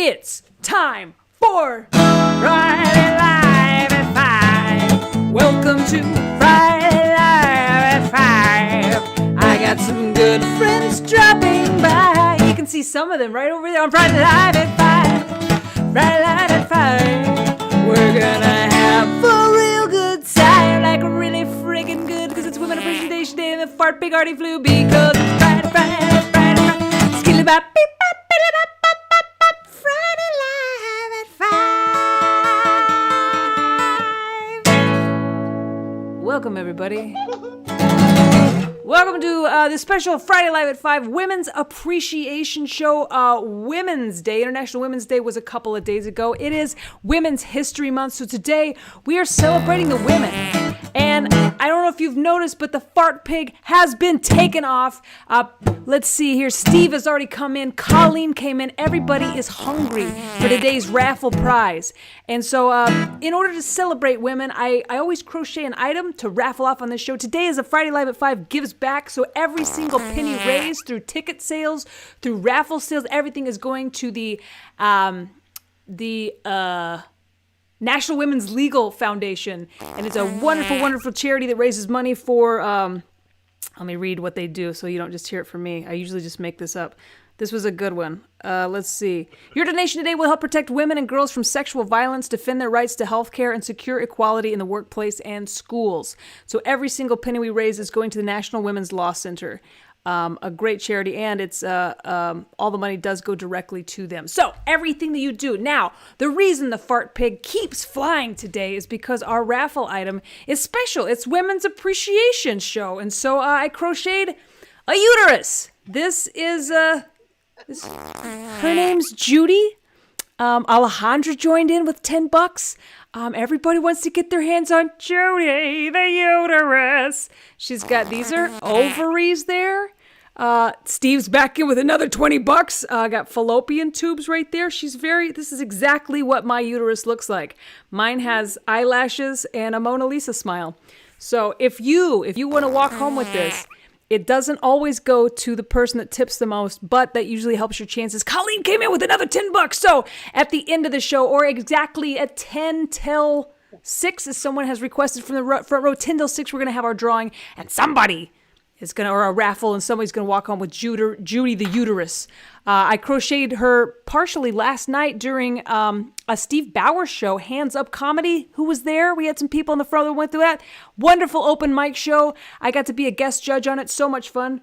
It's time for Friday Live at 5. Welcome to Friday Live at 5. I got some good friends dropping by. You can see some of them right over there on Friday Live at 5. Friday Live at 5. We're gonna have a real good time, like really friggin' good, because it's Women Appreciation Day and the fart pig already flew, because it's Friday, Friday, Friday, Friday. Skilly bop, beep, bop, billy bop, bop, bop, bop. Friday Live at 5. Welcome, everybody. Welcome to the special Friday Live at 5 Women's Appreciation Show. Women's Day, International Women's Day was a couple of days ago. It is Women's History Month, so today we are celebrating the women. And I don't know if you've noticed, but the fart pig has been taken off. Let's see here. Steve has already come in. Colleen came in. Everybody is hungry for today's raffle prize. And so in order to celebrate women, I always crochet an item to raffle off on this show. Today is a Friday Live at 5 gives back. So every single penny raised through ticket sales, through raffle sales, everything is going to the National Women's Legal Foundation. And it's a wonderful, wonderful charity that raises money for, let me read what they do so you don't just hear it from me. I usually just make this up. This was a good one. Let's see. Your donation today will help protect women and girls from sexual violence, defend their rights to health care, and secure equality in the workplace and schools. So every single penny we raise is going to the National Women's Law Center. A great charity, and it's all the money does go directly to them. So everything that you do. Now, the reason the fart pig keeps flying today is because our raffle item is special. It's Women's Appreciation Show, and so I crocheted a uterus. This is her name's Judy. Alejandra joined in with $10. Everybody wants to get their hands on Judy, the uterus. She's got, these are ovaries there. Steve's back in with another $20. Got fallopian tubes right there. This is exactly what my uterus looks like. Mine has eyelashes and a Mona Lisa smile. So if you want to walk home with this, it doesn't always go to the person that tips the most, but that usually helps your chances. Colleen came in with another $10. So at the end of the show, or exactly at 10 till 6, as someone has requested from the front row, 10 till 6, we're going to have our drawing, and somebody is going to, or a raffle, and somebody's going to walk home with Judy the uterus. I crocheted her partially last night during a Steve Bauer show, Hands Up Comedy. Who was there? We had some people in the front that went through that. Wonderful open mic show. I got to be a guest judge on it. So much fun.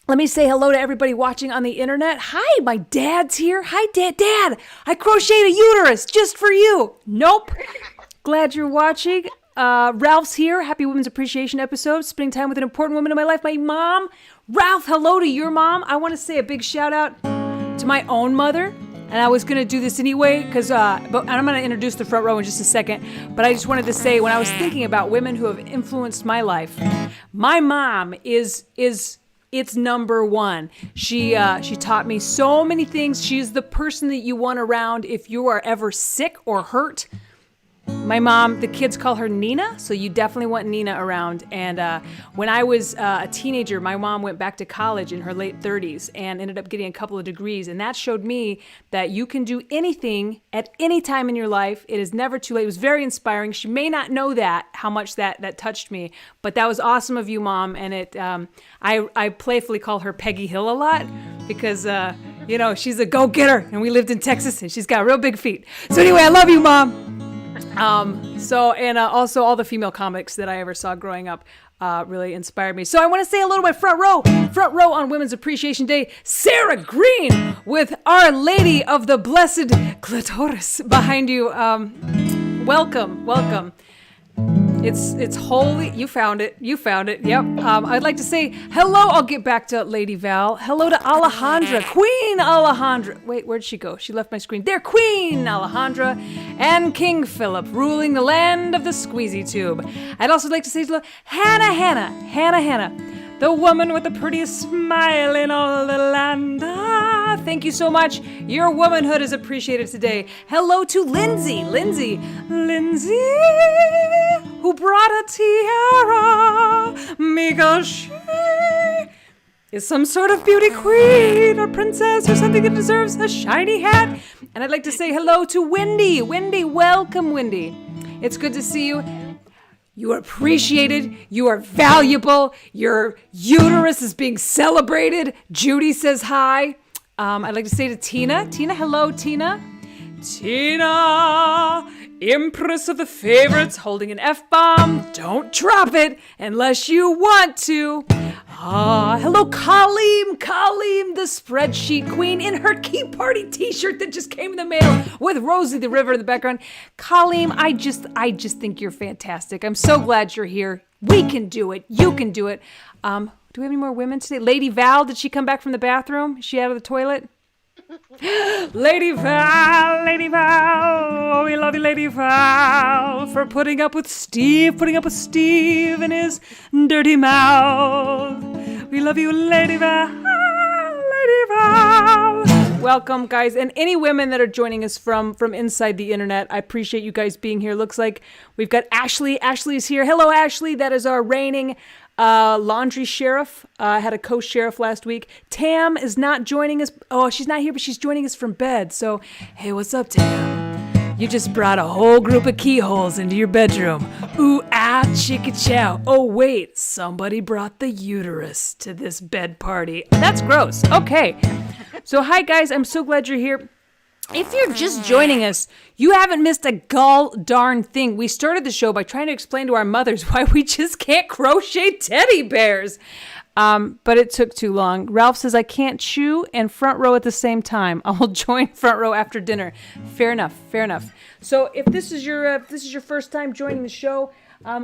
Let me say hello to everybody watching on the internet. Hi, my dad's here. Hi, Dad. Dad, I crocheted a uterus just for you. Nope. Glad you're watching. Ralph's here. Happy Women's Appreciation episode. Spending time with an important woman in my life, my mom. Ralph, hello to your mom. I want to say a big shout out to my own mother. And I was going to do this anyway, because I'm going to introduce the front row in just a second. But I just wanted to say, when I was thinking about women who have influenced my life, my mom is it's number one. She taught me so many things. She's the person that you want around if you are ever sick or hurt. My mom, the kids call her Nina, so you definitely want Nina around. And when I was a teenager, my mom went back to college in her late 30s and ended up getting a couple of degrees. And that showed me that you can do anything at any time in your life. It is never too late. It was very inspiring. She may not know that, how much that touched me, but that was awesome of you, Mom. And it, I playfully call her Peggy Hill a lot because, she's a go-getter, and we lived in Texas, and she's got real big feet. So anyway, I love you, Mom. Also all the female comics that I ever saw growing up really inspired me. So I want to say hello to my front row on Women's Appreciation Day, Sarah Green, with Our Lady of the Blessed Clitoris behind you. Welcome. It's holy. You found it. Yep. I'd like to say hello. I'll get back to Lady Val. Hello to Alejandra, Queen Alejandra. Wait, where'd she go? She left my screen. There, Queen Alejandra and King Philip, ruling the land of the squeezy tube. I'd also like to say hello, Hannah, the woman with the prettiest smile in all the land. Thank you so much. Your womanhood is appreciated today. Hello to Lindsay, who brought a tiara because she is some sort of beauty queen or princess or something that deserves a shiny hat. And I'd like to say hello to Wendy. Wendy, welcome, Wendy. It's good to see you. You are appreciated. You are valuable. Your uterus is being celebrated. Judy says hi. I'd like to say to Tina. Tina, hello, Tina. Tina, Empress of the Favorites, holding an F-bomb. Don't drop it unless you want to. Hello, Colleen. Colleen, the spreadsheet queen, in her Key Party t-shirt that just came in the mail with Rosie the River in the background. Colleen, I just think you're fantastic. I'm so glad you're here. We can do it. You can do it. Do we have any more women today? Lady Val, did she come back from the bathroom? Is she out of the toilet? Lady Val, oh, we love you, Lady Val, for putting up with Steve and his dirty mouth. We love you, Lady Val, Lady Val. Welcome, guys, and any women that are joining us from inside the internet. I appreciate you guys being here. Looks like we've got Ashley. Ashley's here. Hello, Ashley. That is our reigning laundry sheriff. Had a co-sheriff last week. Tam is not joining us. Oh, she's not here, but she's joining us from bed. So, hey, what's up, Tam? You just brought a whole group of keyholes into your bedroom. Ooh, ah, chicka chow. Oh, wait, somebody brought the uterus to this bed party. That's gross. Okay. So, hi, guys. I'm so glad you're here. If you're just joining us, you haven't missed a gall darn thing. We started the show by trying to explain to our mothers why we just can't crochet teddy bears. But it took too long. Ralph says, I can't chew and front row at the same time. I will join front row after dinner. Fair enough. Fair enough. So if this is your first time joining the show,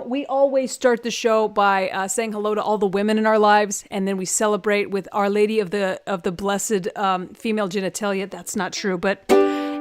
we always start the show by saying hello to all the women in our lives, and then we celebrate with Our Lady of the Blessed Female Genitalia. That's not true, but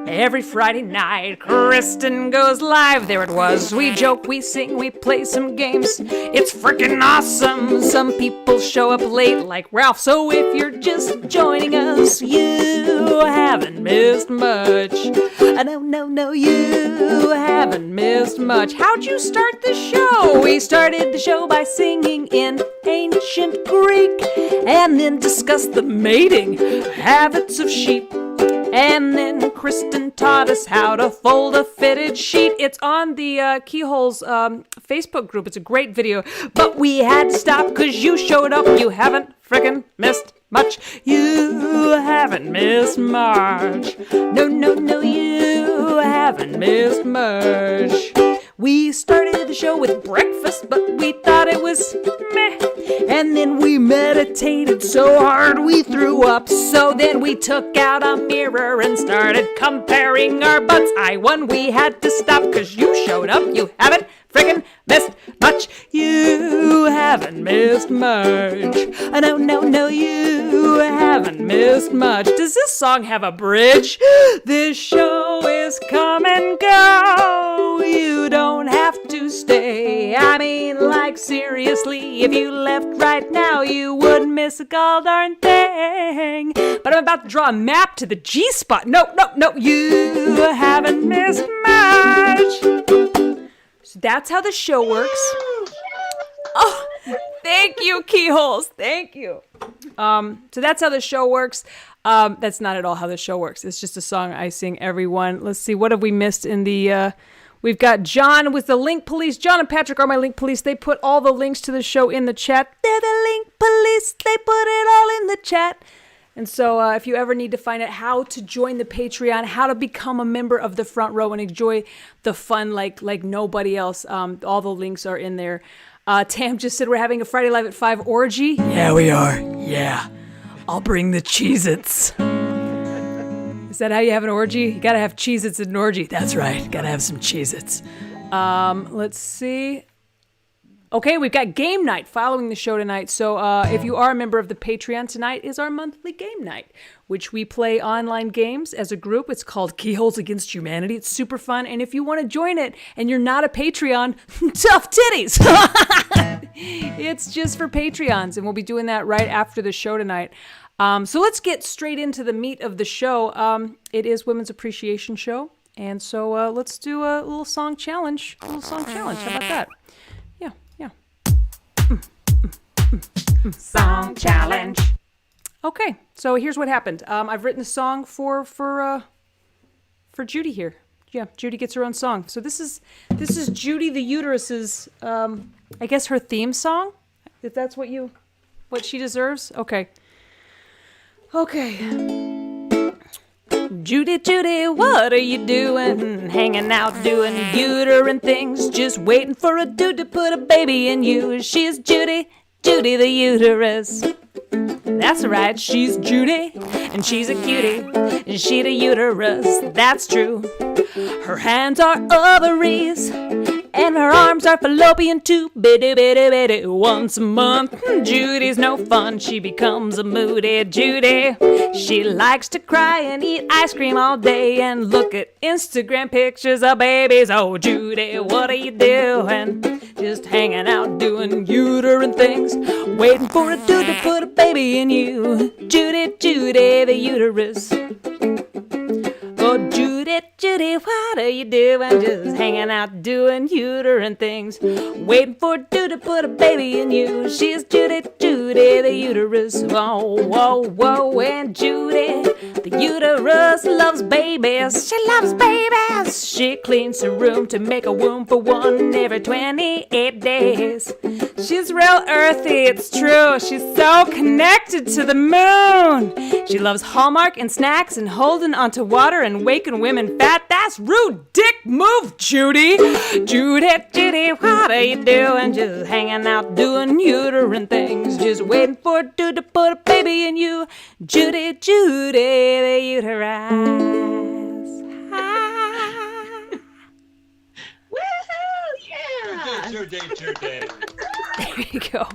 every Friday night, Kristen goes live. There it was. We joke, we sing, we play some games. It's freaking awesome. Some people show up late like Ralph. So if you're just joining us, you haven't missed much. No, you haven't missed much. How'd you start the show? We started the show by singing in ancient Greek and then discussed the mating habits of sheep. And then Kristen taught us how to fold a fitted sheet. It's on the Keyholes Facebook group. It's a great video. But we had to stop because you showed up. You haven't frickin' missed much. You haven't missed much. No, you haven't missed much. We started the show with breakfast, but we thought it was meh. And then we meditated so hard we threw up. So then we took out a mirror and started comparing our butts. I won, we had to stop because you showed up. You haven't frickin' missed much. You haven't missed much. No, you haven't missed much. Does this song have a bridge? This show is come and go. You don't have to stay. I mean, like, seriously, if you left right now, you would miss a gall darn thing. But I'm about to draw a map to the G spot. No, you haven't missed much. So that's how the show works. Oh, thank you, Keyholes. Thank you. So that's how the show works. That's not at all how the show works. It's just a song I sing everyone. Let's see. What have we missed in the... We've got John with the link police. John and Patrick are my link police. They put all the links to the show in the chat. They're the link police. They put it all in the chat. And so if you ever need to find out how to join the Patreon, how to become a member of the Front Row and enjoy the fun like nobody else, all the links are in there. Tam just said we're having a Friday Live at 5 orgy. Yeah, we are. Yeah. I'll bring the Cheez-Its. Is that how you have an orgy? You gotta have Cheez-Its at an orgy. That's right. Gotta have some Cheez-Its. Let's see. Okay, we've got game night following the show tonight. So if you are a member of the Patreon, tonight is our monthly game night, which we play online games as a group. It's called Keyholes Against Humanity. It's super fun. And if you want to join it and you're not a Patreon, tough titties. It's just for Patreons. And we'll be doing that right after the show tonight. So let's get straight into the meat of the show. It is Women's Appreciation Show. And so let's do a little song challenge. How about that? Yeah. Song challenge. Okay, so here's what happened. I've written a song for Judy here. Yeah, Judy gets her own song. So this is Judy the Uterus's, I guess her theme song, if that's what she deserves. Okay. Judy, Judy, what are you doing? Hanging out doing uterine things, just waiting for a dude to put a baby in you. She's Judy, Judy the Uterus. That's right, she's Judy, and she's a cutie, and she the uterus, that's true. Her hands are ovaries, and her arms are fallopian tube. Bitty, bitty, bitty, once a month. Judy's no fun, she becomes a moody Judy. She likes to cry and eat ice cream all day and look at Instagram pictures of babies. Oh, Judy, what are you doing? Just hanging out doing uterine things, waiting for a dude to put a baby in you. Judy, Judy, the uterus. Oh, Judy, Judy, what are you doing? Just hanging out doing uterine things, waiting for a dude to put a baby in you. She's Judy, Judy, the uterus. Whoa, whoa, whoa, and Judy, the uterus loves babies. She loves babies. She cleans her room to make a womb for one every 28 days. She's real earthy, it's true. She's so connected to the moon. She loves Hallmark and snacks and holding onto water and waking women fat. That's rude dick move, Judy. Judy, Judy, what are you doing? Just hanging out doing uterine things, just waiting for a dude to put a baby in you. Judy, Judy, the uterus. Woohoo! Yeah! It's your day. There you go.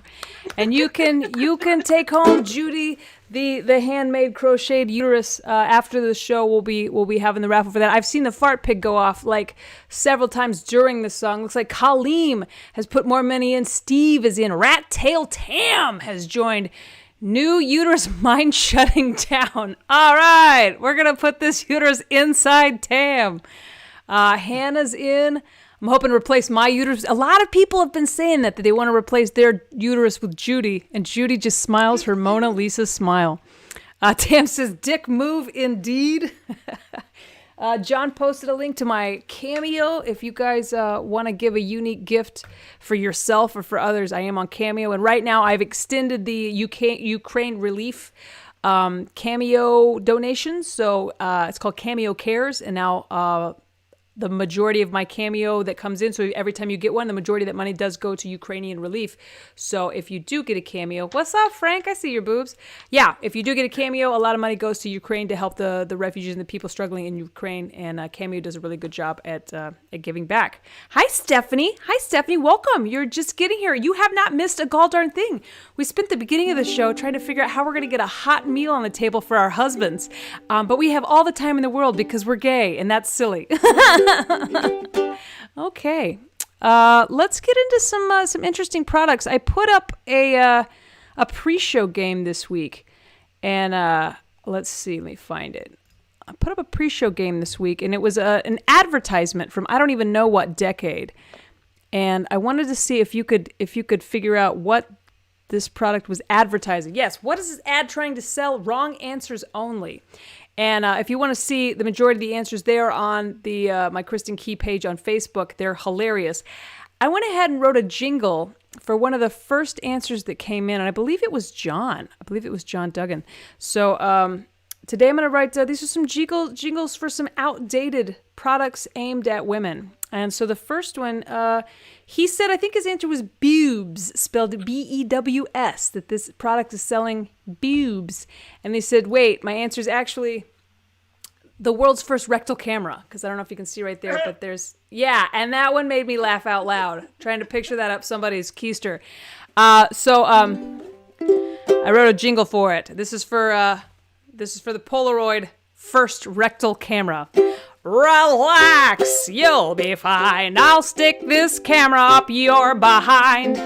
And you can take home Judy the handmade crocheted uterus after the show. We'll be having the raffle for that. I've seen the fart pig go off like several times during the song. Looks like Kaleem has put more money in. Steve is in. Rat Tail Tam has joined. New uterus mine shutting down. All right, we're gonna put this uterus inside Tam. Hannah's in. I'm hoping to replace my uterus. A lot of people have been saying that they want to replace their uterus with Judy, and Judy just smiles her Mona Lisa smile. Tam says, dick move indeed. John posted a link to my Cameo. If you guys want to give a unique gift for yourself or for others, I am on Cameo. And right now I've extended the Ukraine relief Cameo donations. So it's called Cameo Cares. And now the majority of my Cameo that comes in, so every time you get one, the majority of that money does go to Ukrainian relief. So if you do get a Cameo, what's up, Frank? I see your boobs. Yeah, if you do get a Cameo, a lot of money goes to Ukraine to help the refugees and the people struggling in Ukraine, and Cameo does a really good job at giving back. Hi, Stephanie. Welcome. You're just getting here. You have not missed a gall darn thing. We spent the beginning of the show trying to figure out how we're going to get a hot meal on the table for our husbands, but we have all the time in the world because we're gay, and that's silly. Okay, let's get into some interesting products. I put up a pre-show game this week, and let's see, let me find it. I put up a pre-show game this week, and it was an advertisement from I don't even know what decade, and I wanted to see if you could figure out what this product was advertising. Yes, what is this ad trying to sell? Wrong answers only. And if you want to see the majority of the answers there on the my Kristen Key page on Facebook, they're hilarious. I went ahead and wrote a jingle for one of the first answers that came in, and I believe it was John. Duggan. So today I'm going to write, these are some jingles for some outdated products aimed at women. And so the first one, he said, I think his answer was boobs, spelled B-E-W-S, that this product is selling boobs. And they said, wait, my answer is actually the world's first rectal camera, because I don't know if you can see right there, but there's, yeah, and that one made me laugh out loud, trying to picture that up somebody's keister. So I wrote a jingle for it. This is for the Polaroid first rectal camera. Relax, you'll be fine. I'll stick this camera up your behind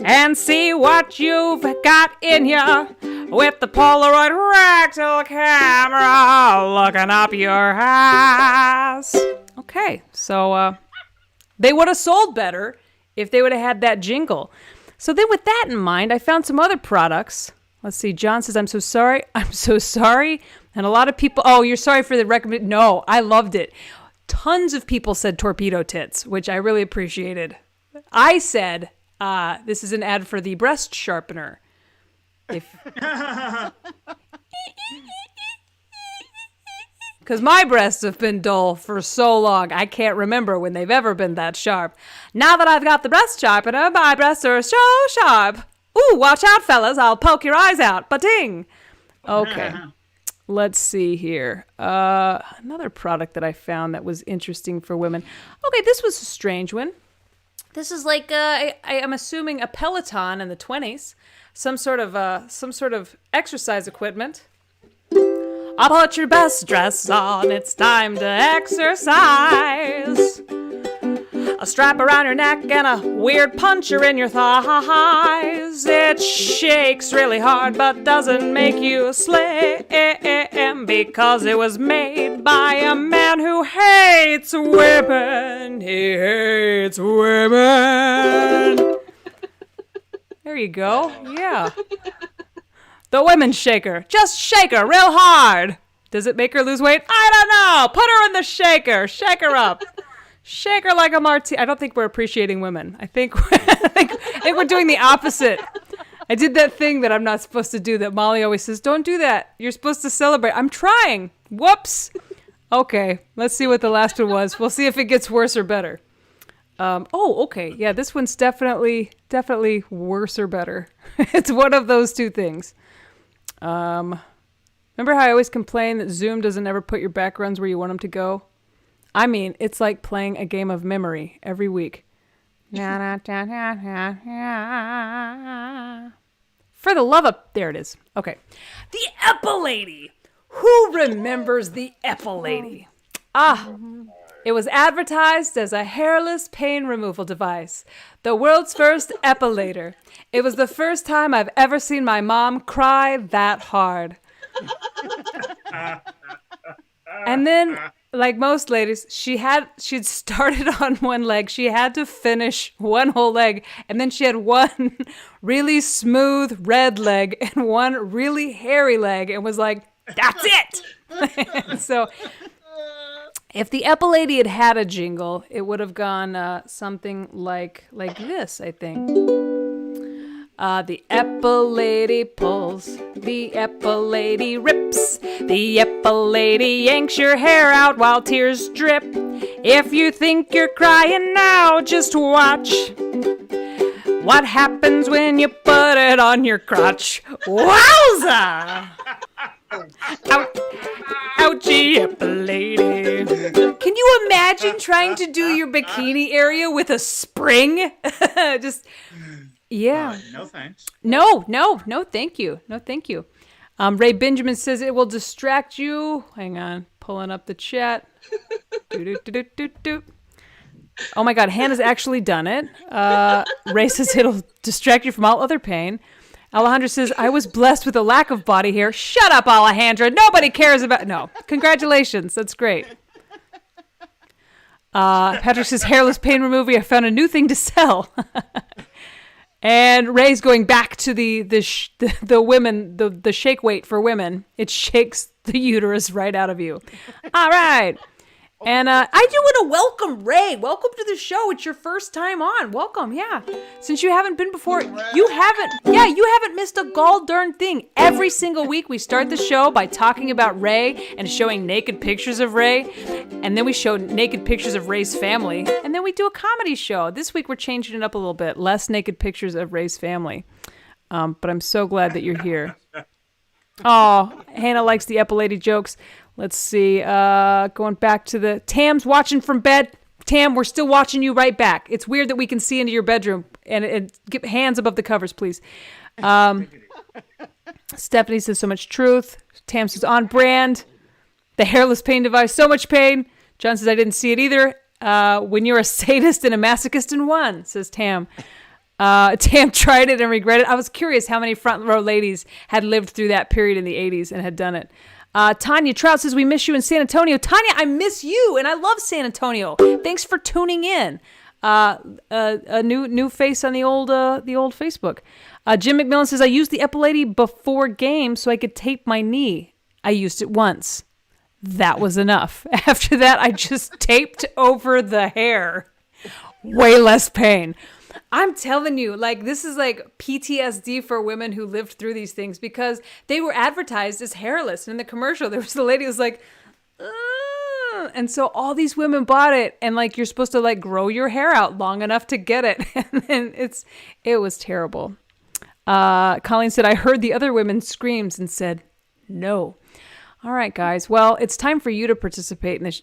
and see what you've got in ya with the Polaroid rectal camera looking up your ass. Okay, so they would have sold better if they would have had that jingle. So then with that in mind, I found some other products. Let's see. John says, I'm so sorry. I'm so sorry. And a lot of people, oh, you're sorry for the recommend. No, I loved it. Tons of people said torpedo tits, which I really appreciated. I said, this is an ad for the breast sharpener. Because my breasts have been dull for so long, I can't remember when they've ever been that sharp. Now that I've got the breast sharpener, my breasts are so sharp. Ooh, watch out, fellas. I'll poke your eyes out. Ba-ting. Okay. Let's see here. Another product that I found that was interesting for women. Okay, this was a strange one. This is like, I'm assuming a Peloton in the 20s. Some sort of exercise equipment. I'll put your best dress on. It's time to exercise. A strap around your neck and a weird puncher in your thighs. It shakes really hard but doesn't make you slim because it was made by a man who hates women. He hates women. There you go. Yeah. The women's shaker. Just shake her real hard. Does it make her lose weight? I don't know. Put her in the shaker. Shake her up. Shake her like a martini. I don't think we're appreciating women. I think we're doing the opposite. I did that thing that I'm not supposed to do that Molly always says, don't do that. You're supposed to celebrate. I'm trying. Whoops. Okay, let's see what the last one was. We'll see if it gets worse or better. Okay. Yeah, this one's definitely worse or better. It's one of those two things. Remember how I always complain that Zoom doesn't ever put your backgrounds where you want them to go? I mean, it's like playing a game of memory every week. For the love of... There it is. Okay. The Epilady. Who remembers the Epilady? It was advertised as a hairless pain removal device. The world's first epilator. It was the first time I've ever seen my mom cry that hard. And then... like most ladies, she'd started on one leg. She had to finish one whole leg. And then she had one really smooth red leg and one really hairy leg and was like, that's it. So if the Epilady had had a jingle, it would have gone something like this, I think. The Epilady pulls, the Epilady rips, the Epilady yanks your hair out while tears drip. If you think you're crying now, just watch what happens when you put it on your crotch. Wowza! Ouchie Epilady. Can you imagine trying to do your bikini area with a spring? Just... yeah. No thanks. No, thank you. No, thank you. Ray Benjamin says it will distract you. Hang on, pulling up the chat. Oh my God, Hannah's actually done it. Ray says it'll distract you from all other pain. Alejandra says, I was blessed with a lack of body hair. Shut up, Alejandra. Nobody cares about... No, congratulations. That's great. Patrick says, hairless pain remover. I found a new thing to sell. And Ray's going back to the women, the shake weight for women. It shakes the uterus right out of you. All right. And I do want to welcome Ray. Welcome to the show. It's your first time on. Welcome. Yeah. Since you haven't been before, you haven't missed a gall darn thing. Every single week we start the show by talking about Ray and showing naked pictures of Ray. And then we show naked pictures of Ray's family. And then we do a comedy show. This week we're changing it up a little bit. Less naked pictures of Ray's family. But I'm so glad that you're here. Oh, Hannah likes the Epilady jokes. Let's see. Going back to the... Tam's watching from bed. Tam, we're still watching you right back. It's weird that we can see into your bedroom. And get hands above the covers, please. Stephanie says, so much truth. Tam says, on brand. The hairless pain device, so much pain. John says, I didn't see it either. When you're a sadist and a masochist in one, says Tam. Tam tried it and regretted it. I was curious how many front row ladies had lived through that period in the 80s and had done it. Tanya Trout says, we miss you in San Antonio. Tanya, I miss you, and I love San Antonio. Thanks for tuning in. A new face on the old Facebook. Jim McMillan says, I used the Epilady before game so I could tape my knee. I used it once. That was enough. After that, I just taped over the hair. Way less pain. I'm telling you, like, this is like PTSD for women who lived through these things because they were advertised as hairless. And in the commercial, there was the lady who was like, ugh. And so all these women bought it, and like, you're supposed to like grow your hair out long enough to get it. And then it was terrible. Colleen said, I heard the other women's screams and said, no. All right, guys. Well, it's time for you to participate in this.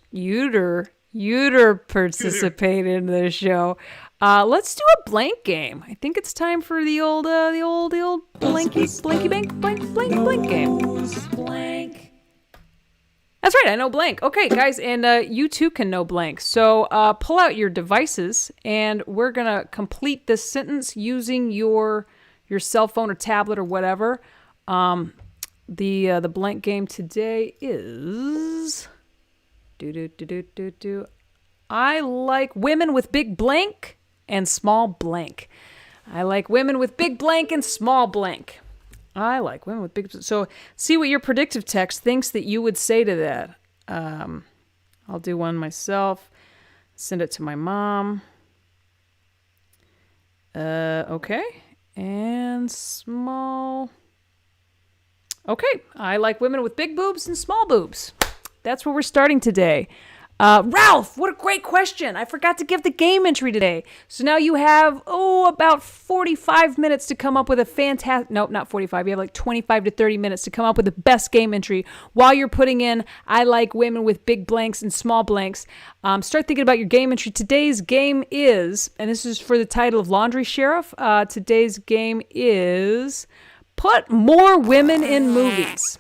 Participate in the show. Let's do a blank game. I think it's time for the old blanky blank game. Blank. That's right. I know blank. Okay, guys, and you too can know blank. So pull out your devices, and we're gonna complete this sentence using your cell phone or tablet or whatever. The blank game today is I like women with big blank and small blank. I like women with big blank and small blank. I like women with big. So see what your predictive text thinks that you would say to that. I'll do one myself. Send it to my mom. Okay. And small. Okay. I like women with big boobs and small boobs. That's where we're starting today. Ralph, what a great question. I forgot to give the game entry today. So now you have, about 45 minutes to come up with a fantastic, nope, not 45. You have like 25 to 30 minutes to come up with the best game entry while you're putting in, I like women with big blanks and small blanks. Start thinking about your game entry. Today's game is, and this is for the title of Laundry Sheriff. Today's game is put more women in movies.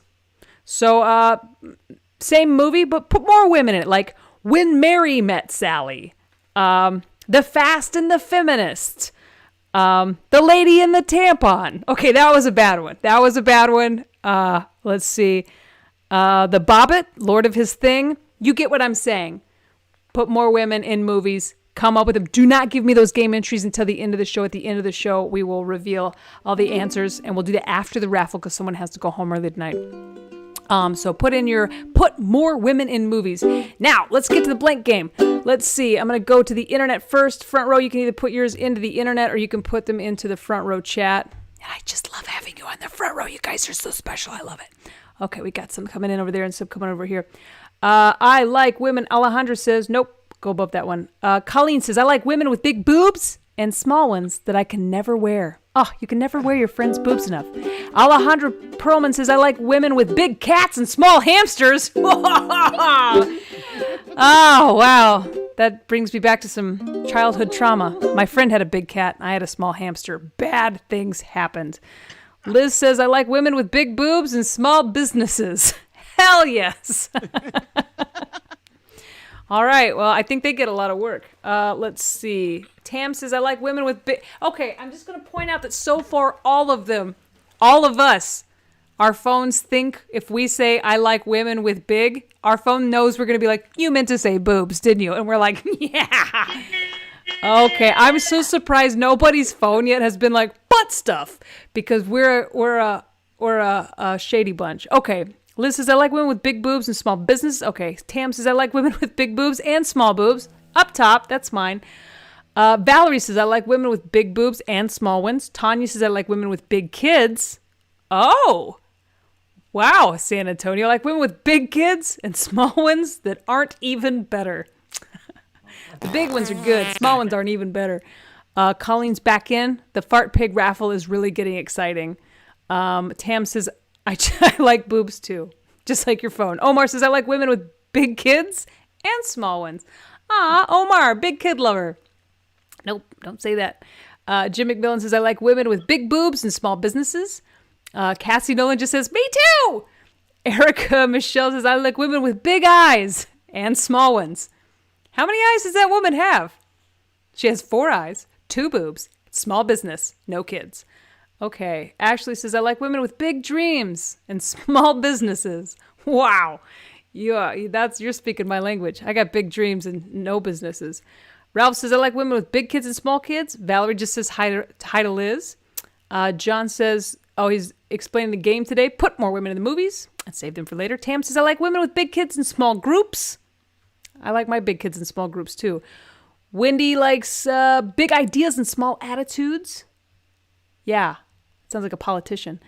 So, same movie, but put more women in it. Like When Mary Met Sally, The Fast and the Feminist, The Lady in the Tampon. Okay, that was a bad one. Let's see. The Bobbit, Lord of His Thing. You get what I'm saying. Put more women in movies. Come up with them. Do not give me those game entries until the end of the show. At the end of the show, we will reveal all the answers, and we'll do that after the raffle because someone has to go home early tonight. So put more women in movies. Now, let's get to the blank game. Let's see. I'm going to go to the internet first. Front row, you can either put yours into the internet or you can put them into the front row chat. And I just love having you on the front row. You guys are so special. I love it. Okay, we got some coming in over there and some coming over here. I like women. Alejandra says, nope, go above that one. Colleen says, I like women with big boobs and small ones that I can never wear. Oh, you can never wear your friend's boobs enough. Alejandra Perlman says, I like women with big cats and small hamsters. Oh, wow. That brings me back to some childhood trauma. My friend had a big cat. I had a small hamster. Bad things happened. Liz says, I like women with big boobs and small businesses. Hell yes. All right. Well, I think they get a lot of work. Let's see. Tam says, I like women with big... Okay, I'm just going to point out that so far, all of us, our phones think if we say, I like women with big, our phone knows we're going to be like, you meant to say boobs, didn't you? And we're like, yeah. Okay, I'm so surprised nobody's phone yet has been like, butt stuff, because we're a shady bunch. Okay. Liz says, I like women with big boobs and small business. Okay. Tam says, I like women with big boobs and small boobs. Up top, that's mine. Valerie says, I like women with big boobs and small ones. Tanya says, I like women with big kids. Oh, wow, San Antonio. I like women with big kids and small ones that aren't even better. The big ones are good. Small ones aren't even better. Colleen's back in. The fart pig raffle is really getting exciting. Tam says, I like boobs too, just like your phone. Omar says, I like women with big kids and small ones. Omar, big kid lover. Nope, don't say that. Jim McMillan says, I like women with big boobs and small businesses. Cassie Nolan just says, me too. Erica Michelle says, I like women with big eyes and small ones. How many eyes does that woman have? She has 4 eyes, 2 boobs, small business, no kids. Okay. Ashley says, I like women with big dreams and small businesses. Wow. You're speaking my language. I got big dreams and no businesses. Ralph says, I like women with big kids and small kids. Valerie just says hi to Liz. John says, he's explaining the game today. Put more women in the movies and save them for later. Tam says, I like women with big kids and small groups. I like my big kids in small groups too. Wendy likes big ideas and small attitudes. Yeah, sounds like a politician.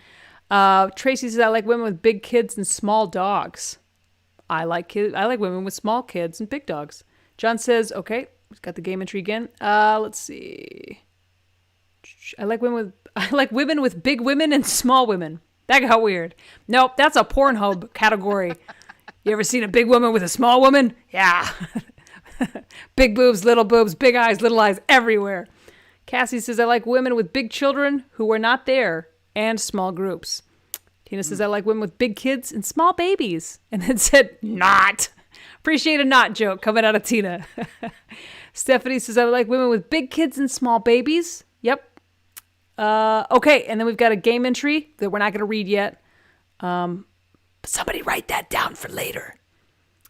Tracy says, I like women with big kids and small dogs. I like women with small kids and big dogs. John says, okay, we've got the game entry again. Let's see. I like women with big women and small women. That got weird. Nope, that's a Pornhub category. You ever seen a big woman with a small woman? Yeah. Big boobs, big eyes, little eyes, everywhere. Cassie says, I like women with big children who are not there and small groups. Tina says, I like women with big kids and small babies. And then said, not. Appreciate a not joke coming out of Tina. Stephanie says, I like women with big kids and small babies. Yep. Okay, and then we've got a game entry that we're not going to read yet. But somebody write that down for later.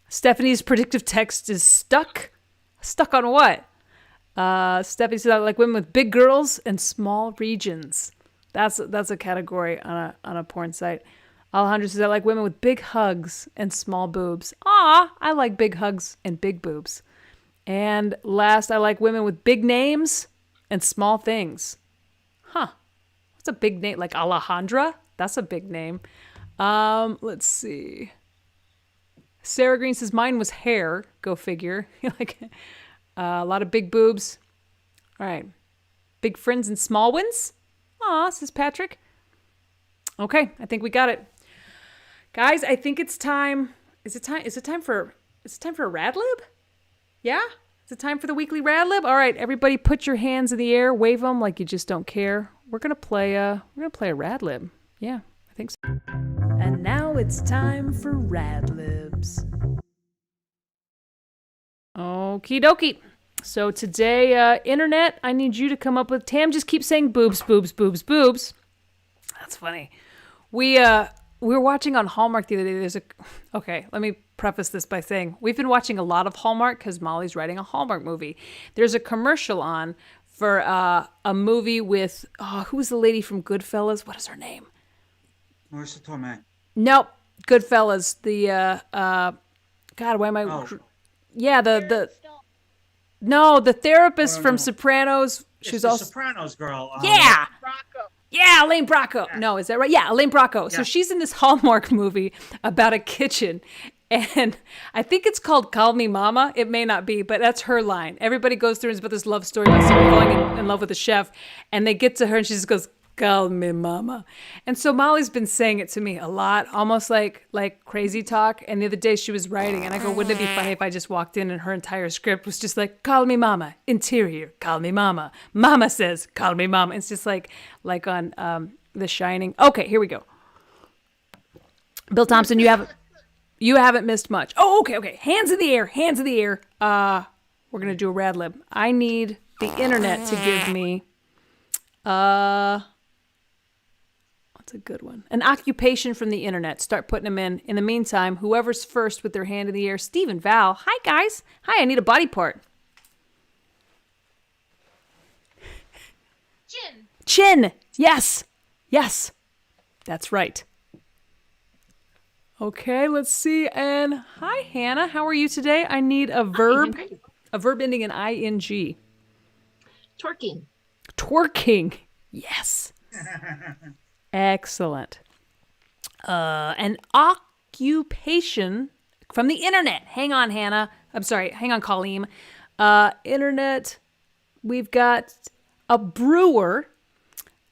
Stephanie's predictive text is stuck. Stuck on what? Stephanie says, I like women with big girls and small regions. That's a category on a porn site. Alejandro says, I like women with big hugs and small boobs. I like big hugs and big boobs. And last, I like women with big names and small things. What's a big name? Like Alejandra? That's a big name. Let's see. Sarah Green says, mine was hair. Go figure. Like a lot of big boobs. All right. Big friends and small ones. Says Patrick. Okay, I think we got it. Guys, I think it's time. Is it time for a rad lib? Yeah? Is it time for the weekly rad lib? All right, everybody put your hands in the air, wave them like you just don't care. We're going to play a rad lib. Yeah, I think so. And now it's time for rad libs. Okie dokie. So today, internet, I need you to come up with... Tam just keeps saying boobs, boobs, boobs, boobs. That's funny. We were watching on Hallmark the other day. Okay, let me preface this by saying we've been watching a lot of Hallmark because Molly's writing a Hallmark movie. There's a commercial on for a movie with... who's the lady from Goodfellas? What is her name? Marissa Tomei. Nope. Goodfellas. The... God, why am I... Oh. Yeah, the therapist from Sopranos. She's also Sopranos girl. Yeah. Bracco. Yeah, Elaine Bracco. Yeah. No, is that right? Yeah, Elaine Bracco. Yeah. So she's in this Hallmark movie about a kitchen. And I think it's called Call Me Mama. It may not be, but that's her line. Everybody goes through and it's about this love story about someone falling in love with a chef. And they get to her and she just goes, Call me mama. And so Molly's been saying it to me a lot, almost like crazy talk. And the other day she was writing and I go, wouldn't it be funny if I just walked in and her entire script was just like, call me mama, interior, call me mama. Mama says, call me mama. It's just like on The Shining. Okay, here we go. Bill Thompson, you haven't missed much. Oh, okay. Hands in the air. We're going to do a rad lib. I need the internet to give me what's a good one? An occupation from the internet. Start putting them in. In the meantime, whoever's first with their hand in the air, Steve and Val. Hi, guys. Hi, I need a body part. Chin. Yes. That's right. Okay, let's see. And hi, Hannah. How are you today? I need a verb. A verb ending in ing. Twerking. Yes. Excellent. An occupation from the internet. Hang on, Hannah. I'm sorry. Hang on, Colleen. Internet. We've got a brewer.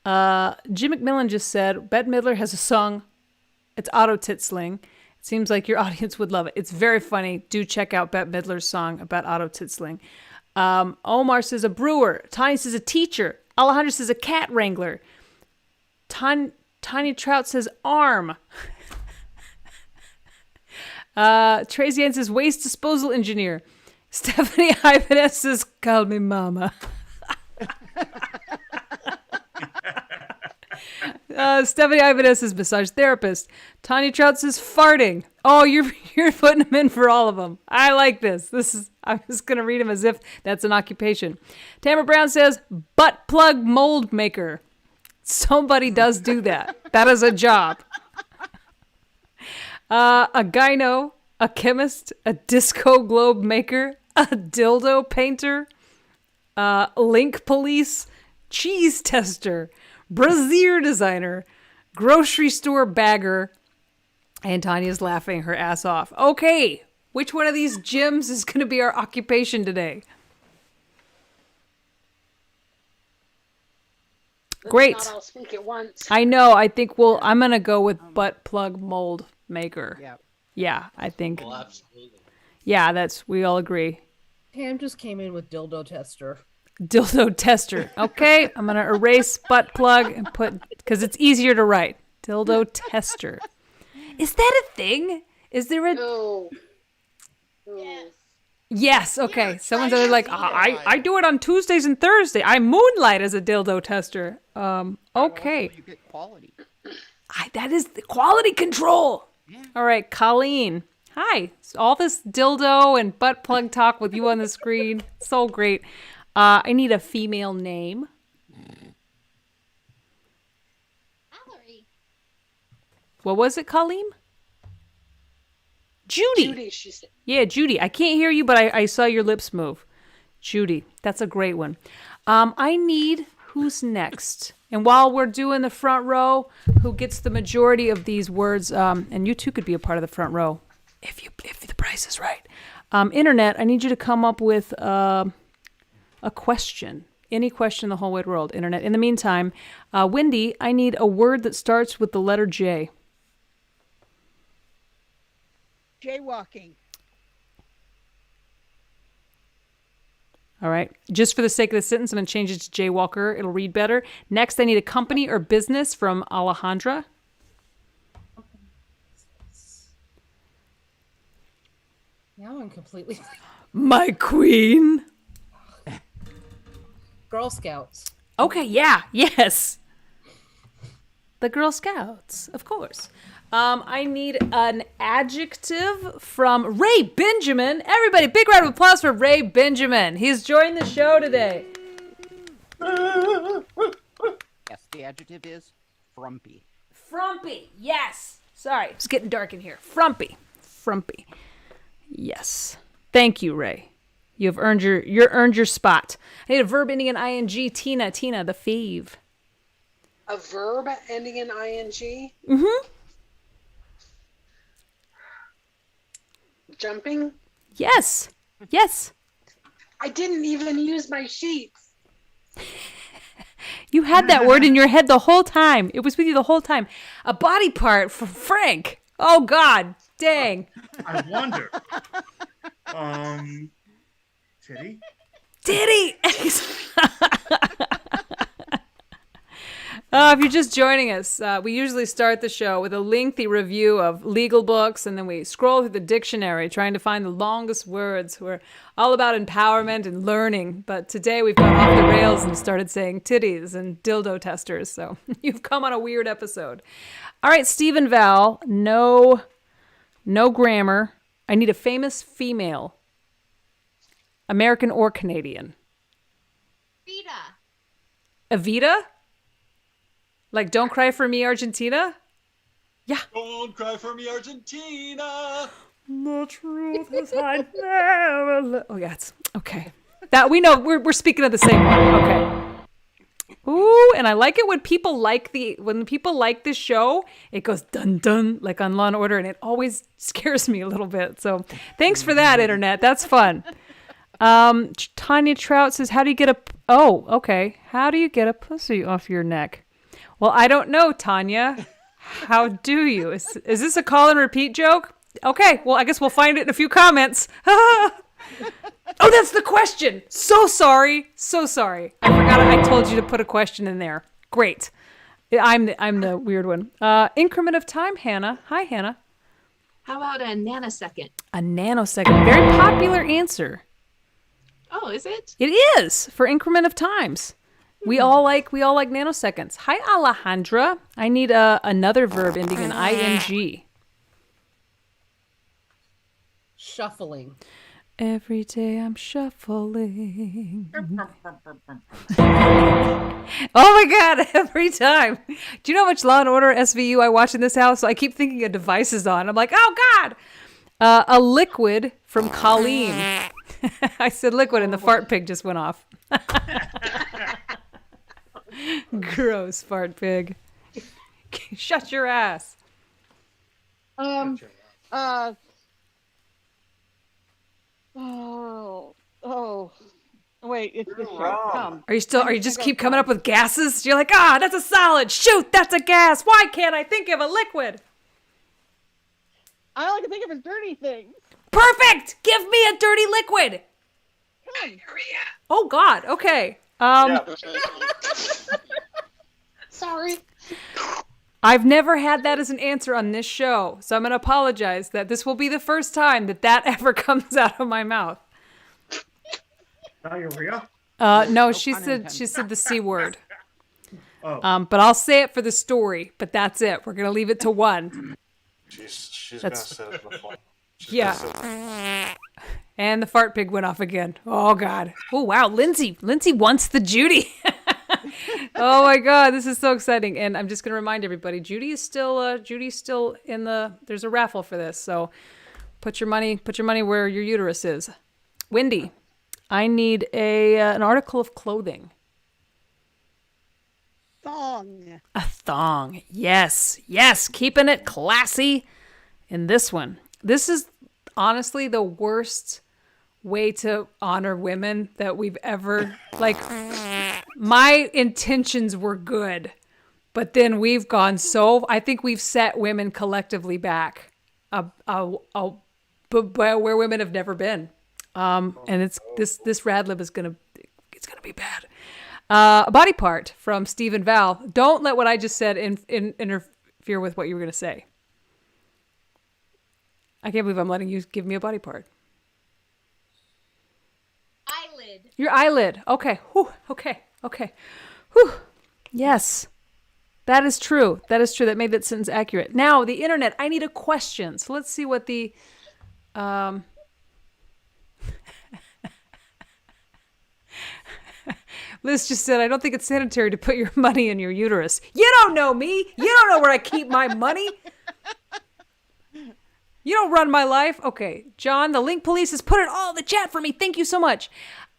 Jim McMillan just said, Bette Midler has a song. It's Auto Tit Sling. It seems like your audience would love it. It's very funny. Do check out Bette Midler's song about Auto Tit Sling. Omar says a brewer. Tanya says a teacher. Alejandro says a cat wrangler. Tiny Trout says arm. Tracy Ann says waste disposal engineer. Stephanie Ibanez says call me mama. Stephanie Ibanez is massage therapist. Tanya Trout says farting. Oh, you're putting them in for all of them. I like this. I'm just gonna read them as if that's an occupation. Tamara Brown says butt plug mold maker. Somebody does do that. That is a job. A gyno, a chemist, a disco globe maker, a dildo painter, link police, cheese tester, brassiere designer, grocery store bagger, and Tanya's laughing her ass off. Okay, which one of these gyms is going to be our occupation today? Great. Not all speak at once. I know. I think I'm going to go with butt plug mold maker. Yeah. Yeah, I think. Well, absolutely. Yeah, we all agree. Pam just came in with dildo tester. Dildo tester. Okay, I'm going to erase butt plug and put, because it's easier to write. Dildo tester. Is that a thing? Is there a... No. Yes. Yes, okay. Yeah, Someone's try like, it. I do it on Tuesdays and Thursdays. I moonlight as a dildo tester. Okay. You get quality. That is the quality control. Yeah. All right, Colleen. Hi. All this dildo and butt plug talk with you on the screen. So great. I need a female name. Valerie. What was it, Colleen? Judy. Judy, she said. Yeah, Judy. I can't hear you, but I saw your lips move. Judy. That's a great one. I need who's next. And while we're doing the front row, who gets the majority of these words, and you too could be a part of the front row if the price is right. Internet, I need you to come up with a question. Any question in the whole wide world. Internet. In the meantime, Wendy, I need a word that starts with the letter J. Jaywalking. All right. Just for the sake of the sentence, I'm going to change it to jaywalker. It'll read better. Next, I need a company or business from Alejandra. Now I'm completely... My queen. Girl Scouts. Okay, yeah, yes. The Girl Scouts, of course. I need an adjective from Ray Benjamin. Everybody, big round of applause for Ray Benjamin. He's joined the show today. Yes, the adjective is frumpy. Frumpy, yes. Sorry, it's getting dark in here. Frumpy. Frumpy. Yes. Thank you, Ray. You've earned your spot. I need a verb ending in ing. Tina, the fave. A verb ending in ing? Mm-hmm. Jumping? Yes. Yes. I didn't even use my sheets. You had that word in your head the whole time. It was with you the whole time. A body part for Frank. Oh, God. Dang. I wonder. Titty? Diddy! If you're just joining us, we usually start the show with a lengthy review of legal books, and then we scroll through the dictionary trying to find the longest words. We're all about empowerment and learning, but today we've gone off the rails and started saying titties and dildo testers, so you've come on a weird episode. All right, Steve and Val, no grammar. I need a famous female, American or Canadian. Rita. Evita? Like, Don't Cry for Me, Argentina? Yeah. Don't cry for me, Argentina. The truth is I never... Oh, yeah, it's... Okay. That, we know, we're speaking of the same one. Okay. Ooh, and I like it when people like this show, it goes dun dun, like on Law & Order, and it always scares me a little bit. So thanks for that, Internet. That's fun. Tanya Trout says, how do you get a... Oh, okay. How do you get a pussy off your neck? Well, I don't know, Tanya. How do you? Is this a call and repeat joke? Okay, well, I guess we'll find it in a few comments. Oh, that's the question. So sorry. So sorry. I forgot I told you to put a question in there. Great. I'm the weird one. Increment of time, Hannah. Hi, Hannah. How about a nanosecond? A nanosecond. Very popular answer. Oh, is it? It is for increment of times. We all like nanoseconds. Hi, Alejandra. I need another verb ending in ing. Shuffling. Every day I'm shuffling. Oh my God, every time. Do you know how much Law & Order SVU I watch in this house? So I keep thinking a device is on. I'm like, oh God. A liquid from Colleen. I said liquid and the fart pig just went off. Gross fart pig. Shut your ass. Wait, it's this show. Come. Are you just keep coming up with gases? You're like, that's a solid. Shoot, that's a gas. Why can't I think of a liquid? I like to think of as dirty things. Perfect. Give me a dirty liquid. Come. Oh God. Okay. Sorry. I've never had that as an answer on this show, so I'm going to apologize that this will be the first time that ever comes out of my mouth. Diarrhea? No, she said the C word. Oh. But I'll say it for the story, but that's it. We're going to leave it to one. She's gonna set it on the phone. Yeah. And the fart pig went off again. Oh God. Oh wow, Lindsay wants the Judy. Oh my God, this is so exciting. And I'm just gonna remind everybody, Judy's still in there's a raffle for this. So put your money where your uterus is. Wendy, I need an article of clothing. Thong. A thong. Yes. Keeping it classy in this one. This is honestly the worst way to honor women that we've ever, my intentions were good, but then we've gone I think we've set women collectively back where women have never been. And it's this rad lib it's gonna be bad. A body part from Steve and Val. Don't let what I just said interfere with what you were going to say. I can't believe I'm letting you give me a body part. Eyelid. Your eyelid. Okay. Whew. Okay. Whew. Yes. That is true. That made that sentence accurate. Now, the internet. I need a question. So let's see what the... Liz just said, I don't think it's sanitary to put your money in your uterus. You don't know me. You don't know where I keep my money. You don't run my life. Okay, John, the link police has put it all in the chat for me. Thank you so much.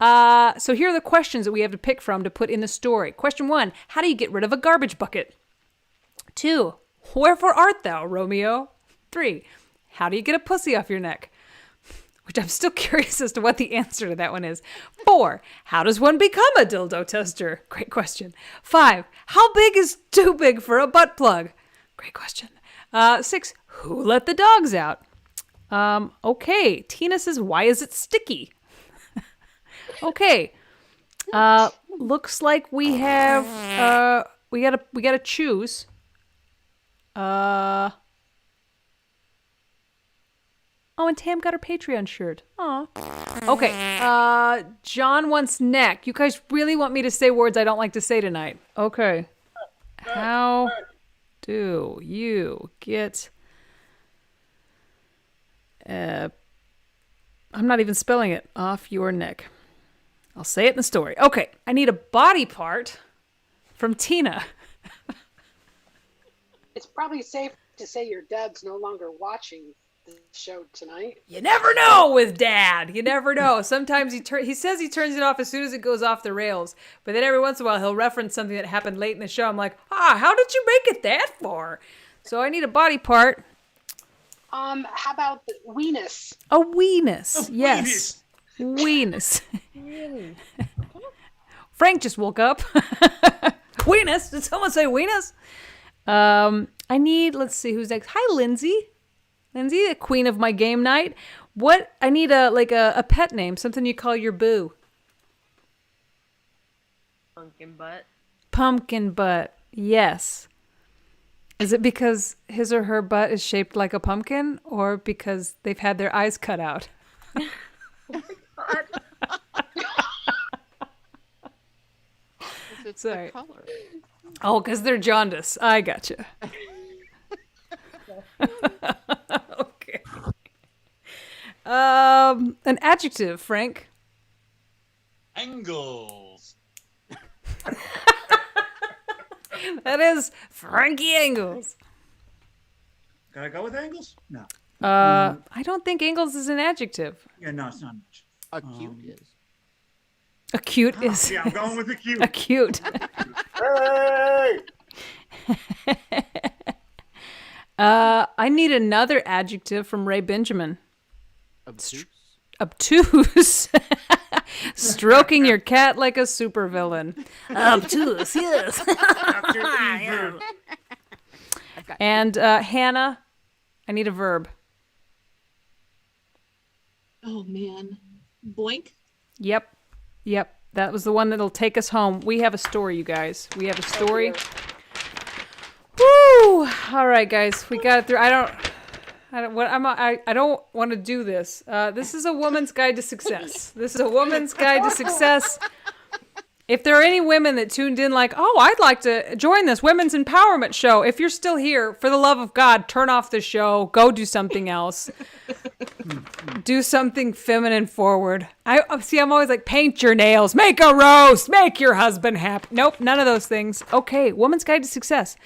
So here are the questions that we have to pick from to put in the story. Question 1, how do you get rid of a garbage bucket? 2, wherefore art thou, Romeo? 3, how do you get a pussy off your neck? Which I'm still curious as to what the answer to that one is. 4, how does one become a dildo tester? Great question. 5, how big is too big for a butt plug? Great question. 6, who let the dogs out? Okay, Tina says, why is it sticky? Okay, looks like we have, we gotta choose. Oh, and Tam got her Patreon shirt. Aw. Okay. John wants neck. You guys really want me to say words I don't like to say tonight. Okay. How do you get... I'm not even spelling it. Off your neck. I'll say it in the story. Okay. I need a body part from Tina. It's probably safe to say your dad's no longer watching the show tonight. You never know with Dad. You never know. Sometimes he says he turns it off as soon as it goes off the rails. But then every once in a while he'll reference something that happened late in the show. I'm like, how did you make it that far? So I need a body part. How about the weenus? A weenus. Yes. Weenus. Really? Frank just woke up. Weenus. Did someone say weenus? I need, let's see who's next. Hi, Lindsay. Lindsay, the queen of my game night. What? I need a pet name, something you call your boo. Pumpkin butt. Pumpkin butt. Yes. Is it because his or her butt is shaped like a pumpkin, or because they've had their eyes cut out? it's Sorry. the color. Oh, because they're jaundice. I gotcha. Okay. An adjective, Frank. Angles. That is Frankie Angles. Gotta go with angles? No. I don't think Angles is an adjective. Yeah, no, it's not much. Acute is. Acute is Yeah, I'm going with the cute. acute. Hey! I need another adjective from Ray Benjamin. Obtuse. Obtuse. Stroking your cat like a supervillain. Obtuse, yes. And Hannah, I need a verb. Oh man. Boink. Yep. That was the one that'll take us home. We have a story, you guys. We have a story. Woo! All right, guys, we got it through. I don't want to do this. This is a woman's guide to success. This is a woman's guide to success. If there are any women that tuned in like, oh, I'd like to join this women's empowerment show. If you're still here, for the love of God, turn off the show. Go do something else. Do something feminine forward. I'm always like, paint your nails, make a roast, make your husband happy. Nope, none of those things. Okay, woman's guide to success.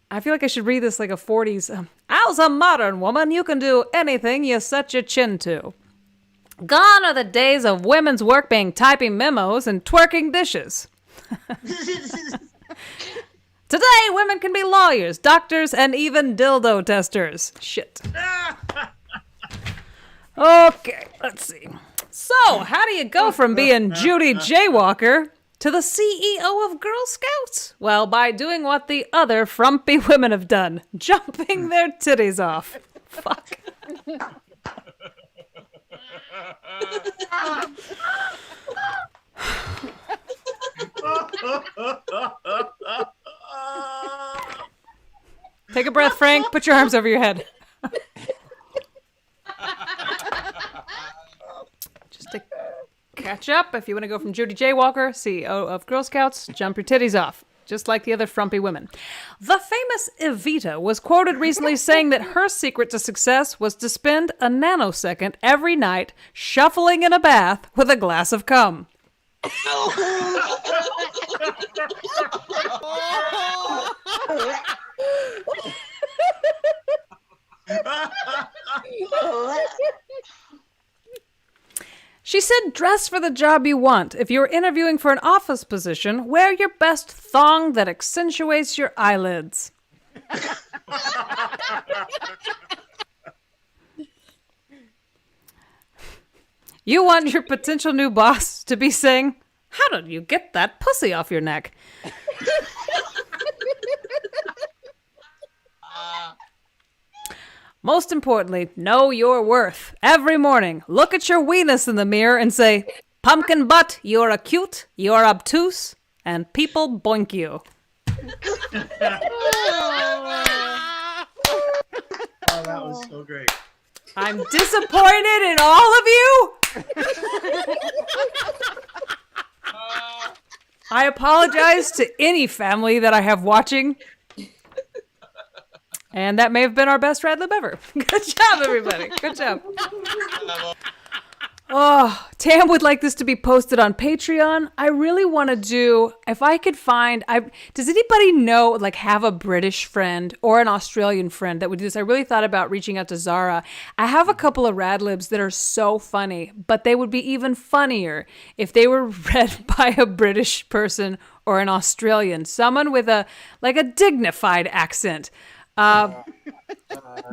I feel like I should read this like a 40s. As a modern woman, you can do anything you set your chin to. Gone are the days of women's work being typing memos and twerking dishes. Today, women can be lawyers, doctors, and even dildo testers. Shit. Okay, let's see. So, how do you go from being Judy Jaywalker to the CEO of Girl Scouts? Well, by doing what the other frumpy women have done. Jumping their titties off. Fuck. Take a breath, Frank. Put your arms over your head. Just to catch up, if you want to go from Judy Jaywalker, CEO of Girl Scouts, jump your titties off. Just like the other frumpy women. The famous Evita was quoted recently saying that her secret to success was to spend a nanosecond every night shuffling in a bath with a glass of cum. She said, dress for the job you want. If you're interviewing for an office position, wear your best thong that accentuates your eyelids. You want your potential new boss to be saying, how did you get that pussy off your neck? Most importantly, know your worth. Every morning, look at your weenus in the mirror and say, pumpkin butt, you're acute, you're obtuse, and people boink you. Oh, that was so great. I'm disappointed in all of you. I apologize to any family that I have watching. And that may have been our best Rad Lib ever. Good job, everybody. Good job. Oh, Tam would like this to be posted on Patreon. I really want to do, if I could find, does anybody know, like have a British friend or an Australian friend that would do this? I really thought about reaching out to Zara. I have a couple of Rad Libs that are so funny, but they would be even funnier if they were read by a British person or an Australian. Someone with a dignified accent.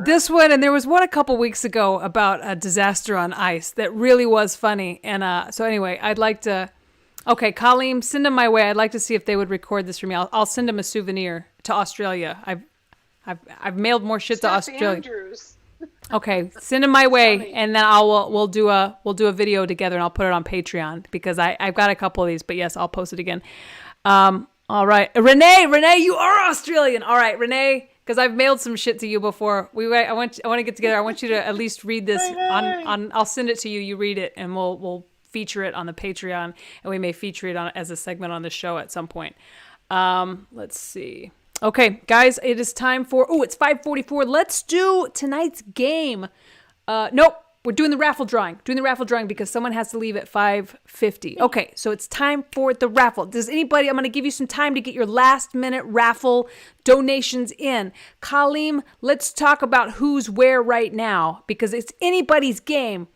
This one, and there was one a couple weeks ago about a disaster on ice that really was funny. And so anyway, I'd like to, okay, Colleen, send them my way. I'd like to see if they would record this for me. I'll send them a souvenir to Australia. I've mailed more shit to Australia. Andrews. Okay, send them my way, and then we'll do a video together, and I'll put it on Patreon because I've got a couple of these. But yes, I'll post it again. All right, Renee, you are Australian. All right, Renee. Because I've mailed some shit to you before. I want to get together. I want you to at least read this on. I'll send it to you. You read it, and we'll feature it on the Patreon, and we may feature it as a segment on the show at some point. Let's see. Okay, guys, it is time for, it's 5:44. Let's do tonight's game. Nope, we're doing the raffle drawing. Because someone has to leave at 5:50. Okay, so it's time for the raffle. I'm going to give you some time to get your last minute raffle donations in. Kaleem, let's talk about who's where right now, because it's anybody's game.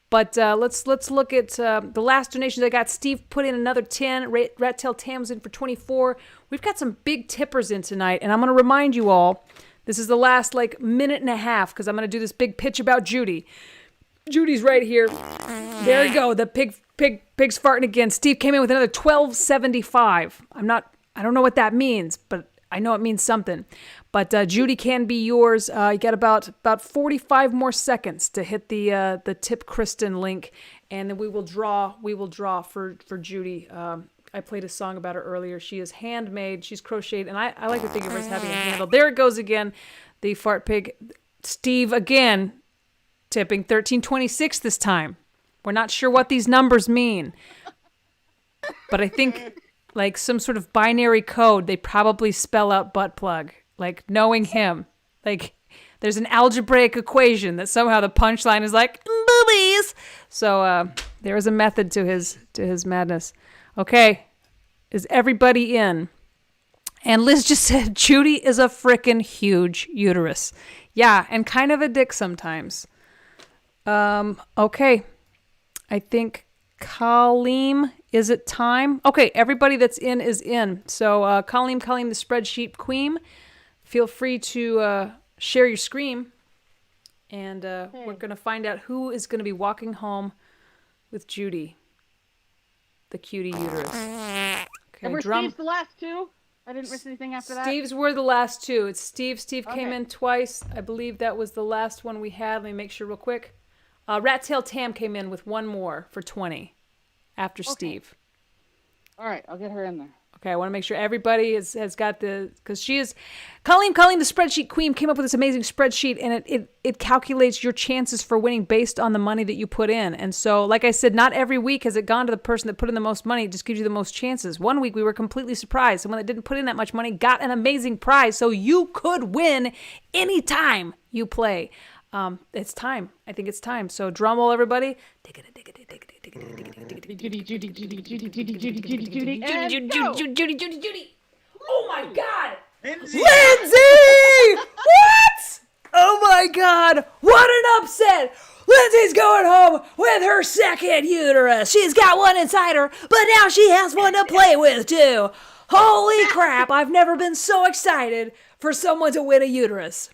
But let's look at the last donations I got. Steve put in another 10. Rat Tail Tam's in for 24. We've got some big tippers in tonight, and I'm going to remind you all, this is the last minute and a half, because I'm going to do this big pitch about Judy. Judy's right here. There you go. The pig's farting again. Steve came in with another $12.75. I don't know what that means, but I know it means something. But Judy can be yours. You got about 45 more seconds to hit the Tip Kristen link, and then we will draw for Judy. I played a song about her earlier. She is handmade. She's crocheted, and I like to think of her as having a handle. There it goes again. The fart pig. Steve again tipping $13.26 this time. We're not sure what these numbers mean, but I think some sort of binary code. They probably spell out butt plug. Knowing him, there's an algebraic equation that somehow the punchline is boobies. So there is a method to his madness. Okay, is everybody in? And Liz just said Judy is a frickin' huge uterus. Yeah, and kind of a dick sometimes. Okay, I think Kaleem, is it time? Okay, everybody that's in is in. So Kaleem, the spreadsheet queen. Feel free to share your screen, and we're going to find out who is going to be walking home with Judy, the cutie uterus. Okay, And were Steve's the last two? I didn't miss anything after that? Steve's were the last two. It's Steve. Steve came in twice. I believe that was the last one we had. Let me make sure real quick. Rat Tail Tam came in with one more for 20 after Steve. All right, I'll get her in there. Okay, I want to make sure everybody has got because she is, Colleen, the spreadsheet queen, came up with this amazing spreadsheet, and it calculates your chances for winning based on the money that you put in. And so, like I said, not every week has it gone to the person that put in the most money. It just gives you the most chances. One week we were completely surprised. Someone that didn't put in that much money got an amazing prize. So you could win anytime you play. It's time. I think it's time. So drum roll, everybody. Judy. Oh my God. Lindsay! What? Oh my God. What an upset. Lindsay's going home with her second uterus. She's got one inside her, but now she has one to play with too. Holy crap. I've never been so excited for someone to win a uterus.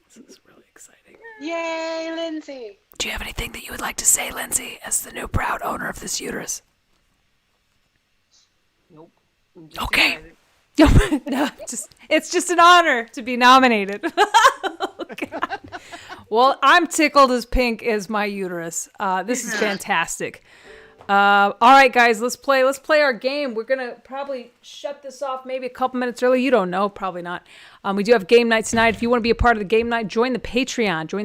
This is really exciting. Yay, Lindsay. Do you have anything that you would like to say, Lindsay, as the new proud owner of this uterus? Nope. Okay. No, it's just an honor to be nominated. Oh, God. Well, I'm tickled as pink as my uterus. This is fantastic. All right, guys, let's play our game. We're gonna probably shut this off maybe a couple minutes early. You don't know, probably not. We do have game night tonight. If you want to be a part of the game night, join the Patreon. You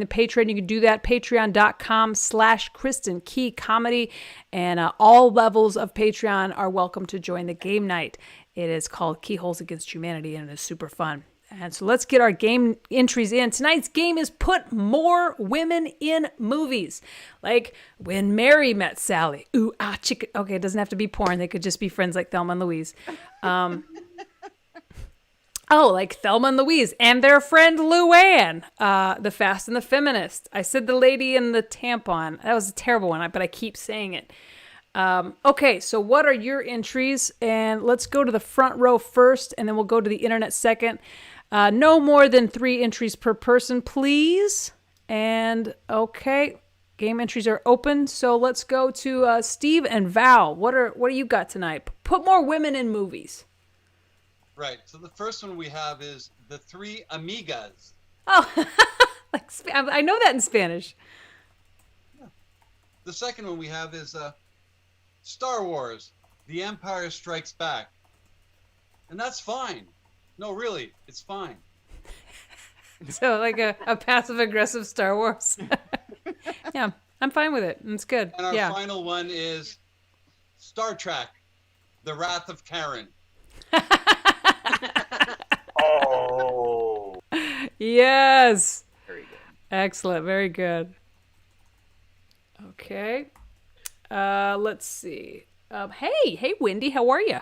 can do that, patreon.com/Kristen Key Comedy. And all levels of Patreon are welcome to join the game night. It is called Keyholes Against Humanity, and it is super fun. And so let's get our game entries in. Tonight's game is put more women in movies. Like When Mary Met Sally. Ooh, ah, chicken. Okay, it doesn't have to be porn. They could just be friends like Thelma and Louise. Like Thelma and Louise and their friend Luann, The Fast and the Feminist. I said the lady in the tampon. That was a terrible one, but I keep saying it. Okay, so what are your entries? And let's go to the front row first, and then we'll go to the internet second. No more than 3 entries per person, please. And okay, game entries are open. So let's go to Steve and Val. What do you got tonight? Put more women in movies. Right. So the first one we have is The Three Amigas. Oh, I know that in Spanish. The second one we have is Star Wars, The Empire Strikes Back. And that's fine. No, really, it's fine. So like a passive-aggressive Star Wars. Yeah, I'm fine with it. It's good. And our Yeah. final one is Star Trek, The Wrath of Karen. Oh. Yes. Very good. Excellent. Very good. Okay. Let's see. Hey, Wendy, how are you?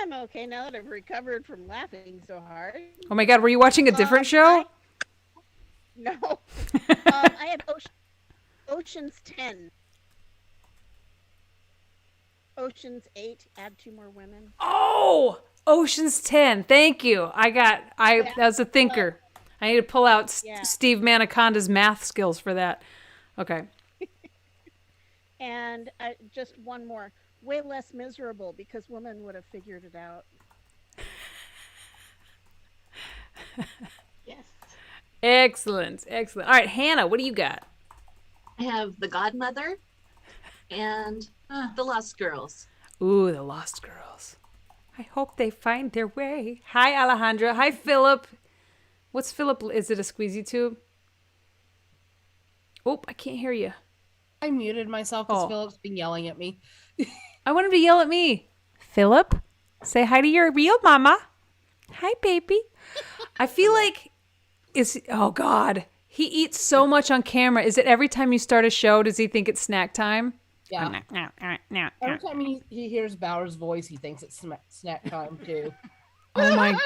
I'm okay now that I've recovered from laughing so hard. Oh my God, were you watching a different show? No. I had Ocean's 10. Ocean's 8, add 2 more women. Oh, Ocean's 10. Thank you. That was a thinker. I need to pull out Steve Manaconda's math skills for that. Okay. And just one more. Way less miserable because women would have figured it out. Yes. Excellent. Excellent. All right, Hannah, what do you got? I have The Godmother and The Lost Girls. Ooh, the Lost Girls. I hope they find their way. Hi, Alejandra. Hi, Philip. What's Philip? Is it a squeezy tube? Oh, I can't hear you. I muted myself because Philip's been yelling at me. I want him to yell at me. Philip, say hi to your real mama. Hi, baby. I feel like oh God, he eats so much on camera. Is it every time you start a show, does he think it's snack time? Yeah. Every time he hears Bauer's voice, he thinks it's snack time too. Oh my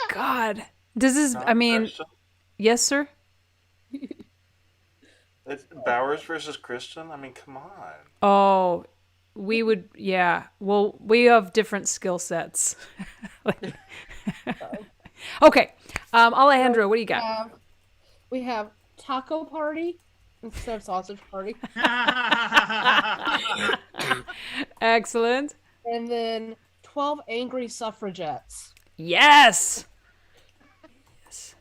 God. Does this, I mean, Christian? yes, sir? It's Bowers versus Christian? I mean, come on. Oh, we would, yeah. Well, we have different skill sets. Okay. Alejandro, what do you got? We have Taco Party instead of Sausage Party. Excellent. And then 12 Angry Suffragettes. Yes. Yes.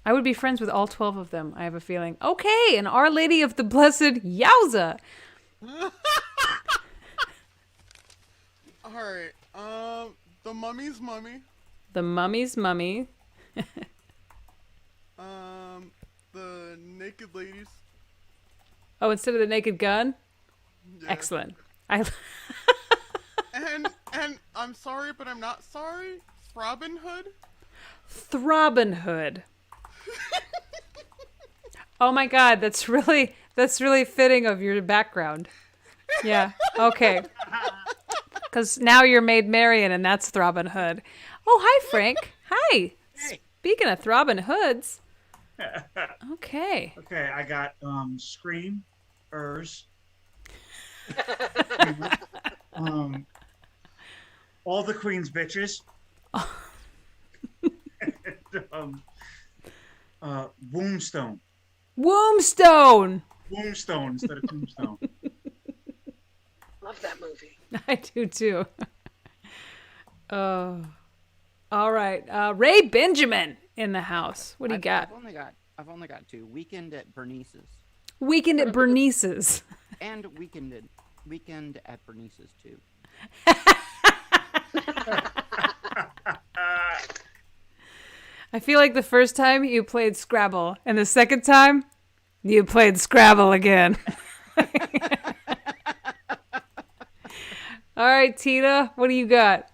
I would be friends with all 12 of them, I have a feeling. Okay, and Our Lady of the Blessed Yowza. All right. The Mummy's Mummy. The Mummy's Mummy. The Naked Ladies. Oh, instead of the Naked Gun? Yeah. Excellent. And I'm sorry, but I'm not sorry. Robin Hood. Throbbin' Hood. Oh my God, that's really fitting of your background. Yeah. Okay. Because now you're Maid Marian, and that's Throbbin' Hood. Oh, hi, Frank. Hi. Hey. Speaking of Throbbin' Hoods. Okay. Okay, I got Scream, Urs, all the Queen's bitches, and, Wombstone. Wombstone. Wombstone instead of Tombstone. Love that movie. I do too. All right. Ray Benjamin in the house. What do you got? I've only got 2. Weekend at Bernice's. Weekend at Bernice's. And weekend at Bernice's too. I feel like the first time you played Scrabble, and the second time you played Scrabble again. All right, Tina, what do you got?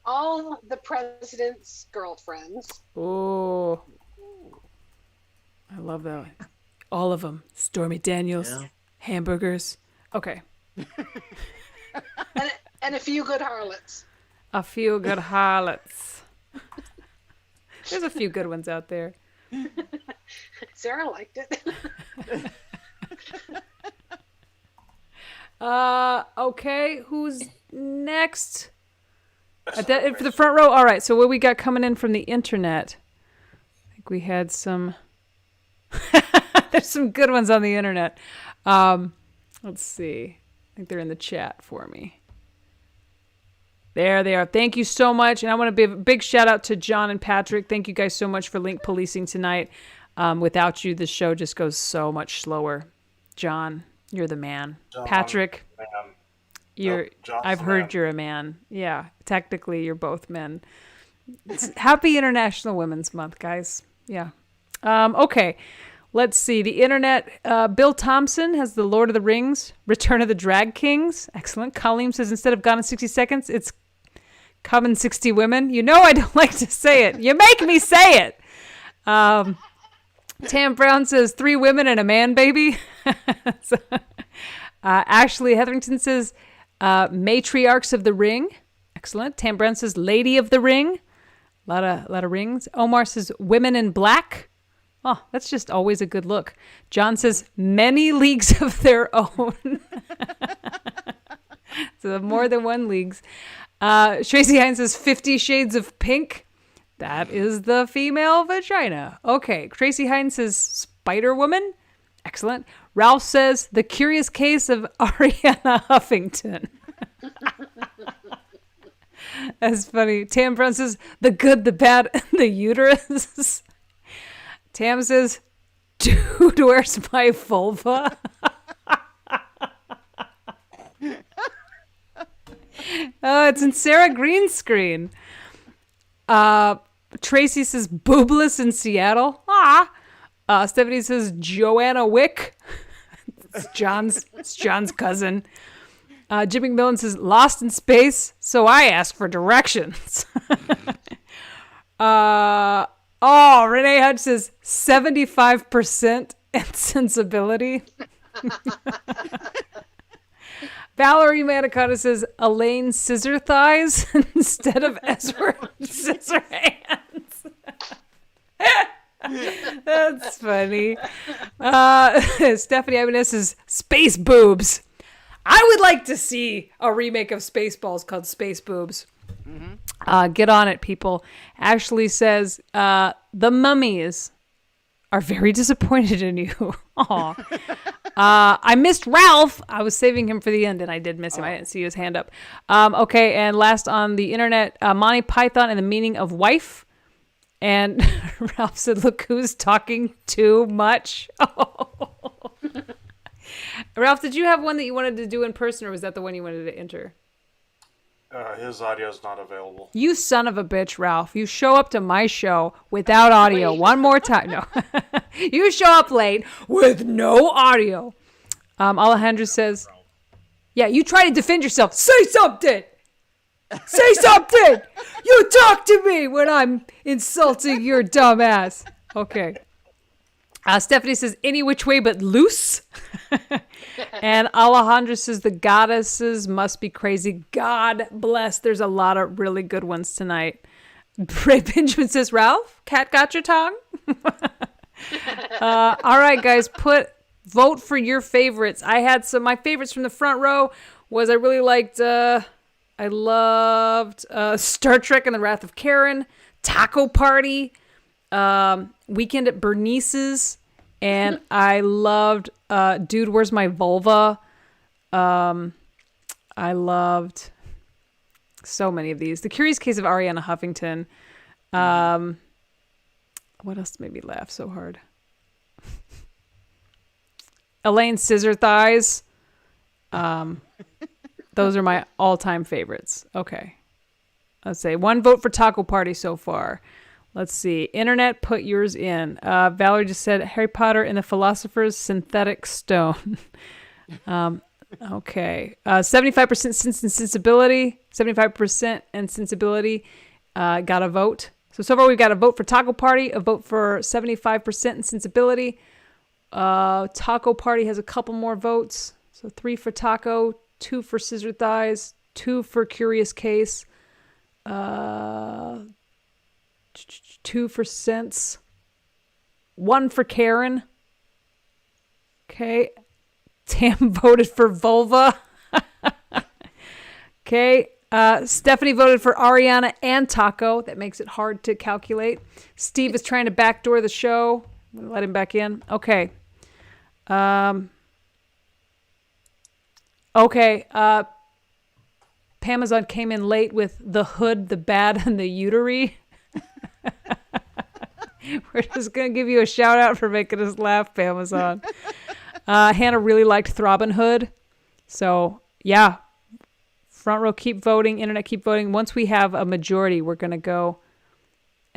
All the president's girlfriends. Oh, I love that one. All of them. Stormy Daniels, hamburgers. Okay. And a few good harlots. A few good harlots. There's a few good ones out there. Sarah liked it. Okay, who's next? For the front row. All right, so what we got coming in from the internet? I think we had some. There's some good ones on the internet. Let's see. I think they're in the chat for me. There they are. Thank you so much. And I want to give a big shout out to John and Patrick. Thank you guys so much for link policing tonight. Without you, the show just goes so much slower. John, you're the man. John, Patrick, man. I've heard you're a man. Yeah, technically you're both men. It's Happy International Women's Month, guys. Yeah. Okay. Let's see. The internet. Bill Thompson has the Lord of the Rings, Return of the Drag Kings. Excellent. Colleen says instead of Gone in 60 Seconds, it's Come in 60 Women. You know I don't like to say it. You make me say it. Tam Brown says 3 women and a man, baby. Ashley Hetherington says Matriarchs of the Ring. Excellent. Tam Brown says Lady of the Ring. A lot of rings. Omar says Women in Black. Oh, that's just always a good look. John says Many Leagues of Their Own. So more than one leagues. Tracy Hines says 50 Shades of Pink. That is the female vagina. Okay. Tracy Hines says Spider Woman. Excellent. Ralph says The Curious Case of Ariana Huffington. That's funny. Tam Brown says The Good, the Bad, and the Uterus. Tam says, Dude, where's my vulva? Oh, it's in Sarah Green's screen. Tracy says Boobless in Seattle. Stephanie says Joanna Wick. It's John's cousin. Jim McMillan says Lost in Space, so I ask for directions. Renee Hudge says 75% and sensibility. Valerie Manicata says Elaine Scissor Thighs instead of Ezra Scissor Hands. That's funny. Stephanie Ibanez says Space Boobs. I would like to see a remake of Spaceballs called Space Boobs. Get on it, people. Ashley says the mummies are very disappointed in you. Aw. I missed Ralph. I was saving him for the end, and I did miss him. I didn't see his hand up. Okay, and last on the internet, Monty Python and the Meaning of Wife. And Ralph said, look who's talking too much. Oh. Ralph, did you have one that you wanted to do in person, or was that the one you wanted to enter? His audio is not available. You son of a bitch, Ralph. You show up to my show without audio one more time. No. You show up late with no audio. Alejandro says, yeah, you try to defend yourself. Say something. Say something. You talk to me when I'm insulting your dumb ass. Okay. Stephanie says, any which way but loose. And Alejandro says, the goddesses must be crazy. God bless. There's a lot of really good ones tonight. Ray Benjamin says, Ralph, cat got your tongue? All right, guys, vote for your favorites. I had my favorites from the front row was I really liked, I loved Star Trek and the Wrath of Karen, Taco Party, Weekend at Bernice's, and I loved Dude, Where's My Vulva? I loved so many of these. The Curious Case of Ariana Huffington. What else made me laugh so hard? Elaine Scissor Thighs. Those are my all-time favorites. Okay. Let's say 1 vote for Taco Party so far. Let's see. Internet, put yours in. Valerie just said Harry Potter and the Philosopher's Synthetic Stone. Okay. 75% Sense and Sensibility. 75% and Sensibility got a vote. So far we've got a vote for Taco Party, a vote for 75% and Sensibility. Taco Party has a couple more votes. So 3 for Taco, 2 for Scissor Thighs, 2 for Curious Case, 2 for Sense, 1 for Karen. Okay. Tam voted for Vulva. Okay. Stephanie voted for Ariana and Taco. That makes it hard to calculate. Steve is trying to backdoor the show. I'm going to let him back in. Okay. Okay. Pamazon came in late with The Hood, the Bad, and the Utery. We're just going to give you a shout out for making us laugh, Pamazon. Hannah really liked Throbbing Hood. So, yeah. Front row, keep voting. Internet, keep voting. Once we have a majority, we're going to go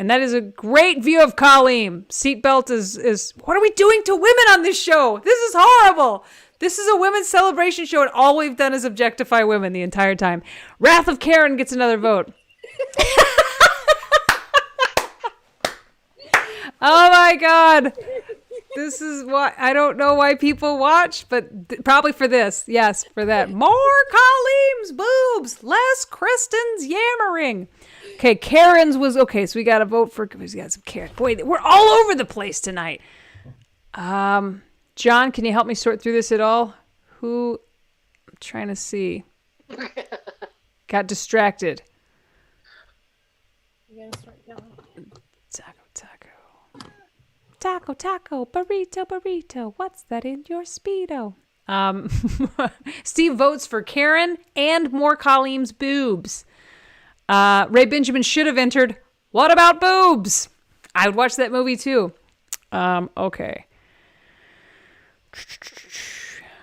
And that is a great view of Colleen. Seatbelt is what are we doing to women on this show? This is horrible. This is a women's celebration show, and all we've done is objectify women the entire time. Wrath of Karen gets another vote. Oh my God. This is why I don't know why people watch, but probably for this. Yes, for that. More Coleen's boobs, less Kristen's yammering. Okay, Karen's was okay. So we got to vote for. We got some Karen. Boy, we're all over the place tonight. John, can you help me sort through this at all? Who? I'm trying to see. Got distracted. Taco, burrito, what's that in your Speedo? Steve votes for Karen and more Coleen's boobs. Ray Benjamin should have entered, what about boobs? I would watch that movie too. Okay.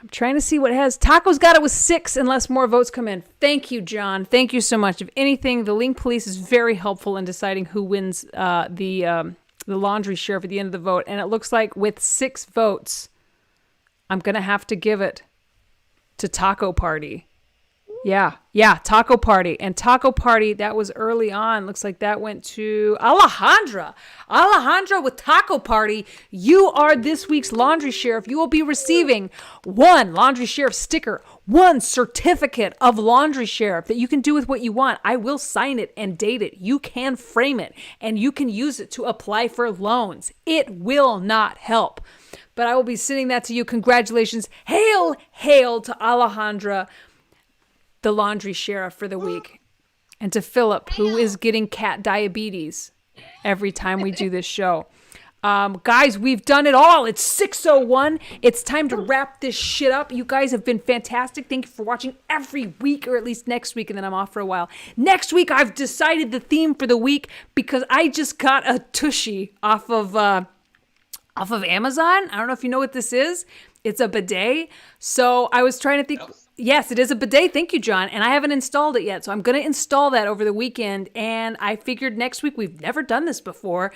I'm trying to see what it has. Taco's got it with 6 unless more votes come in. Thank you, John. Thank you so much. If anything, the Link Police is very helpful in deciding who wins the laundry sheriff at the end of the vote. And it looks like with 6 votes, I'm going to have to give it to Taco Party. Yeah, Taco Party. And Taco Party, that was early on. Looks like that went to Alejandra. Alejandra with Taco Party. You are this week's laundry sheriff. You will be receiving 1 laundry sheriff sticker, 1 certificate of laundry sheriff that you can do with what you want. I will sign it and date it. You can frame it and you can use it to apply for loans. It will not help. But I will be sending that to you. Congratulations. Hail to Alejandra, the laundry sheriff for the week. And to Philip, who is getting cat diabetes every time we do this show. Guys, we've done it all. It's 6:01. It's time to wrap this shit up. You guys have been fantastic. Thank you for watching every week, or at least next week, and then I'm off for a while. Next week, I've decided the theme for the week because I just got a tushy off of Amazon. I don't know if you know what this is. It's a bidet. So I was trying to think. Yes, it is a bidet. Thank you, John. And I haven't installed it yet. So I'm going to install that over the weekend. And I figured next week, we've never done this before.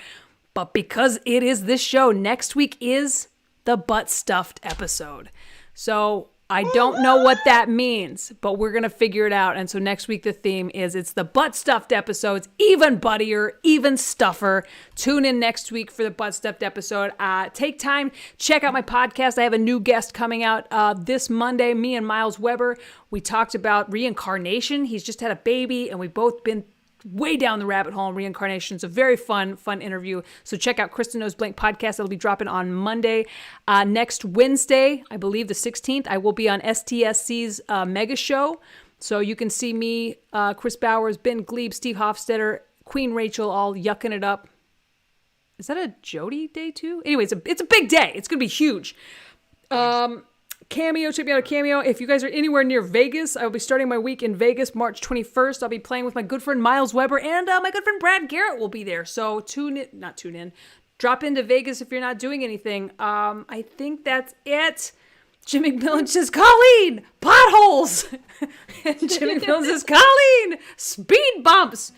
But because it is this show, next week is the butt stuffed episode. So I don't know what that means, but we're going to figure it out. And so next week, the theme is it's the butt stuffed episodes, even buttier, even stuffer. Tune in next week for the butt stuffed episode. Take time, check out my podcast. I have a new guest coming out this Monday, me and Miles Weber. We talked about reincarnation. He's just had a baby and we've both been way down the rabbit hole in reincarnation. It's a very fun interview. So check out Kristen Knows Blank podcast. It'll be dropping on Monday. Next Wednesday, I believe the 16th, I will be on STSC's mega show. So you can see me, Chris Bowers, Ben Glebe, Steve Hofstetter, Queen Rachel, all yucking it up. Is that a Jody day too? Anyway, it's a big day. It's going to be huge. Cameo, check me out at Cameo. If you guys are anywhere near Vegas, I will be starting my week in Vegas, March 21st. I'll be playing with my good friend Miles Weber and my good friend Brad Garrett will be there. So drop into Vegas if you're not doing anything. I think that's it. Jim McMillan says, Colleen, potholes. And Jim McMillan says, Colleen, speed bumps.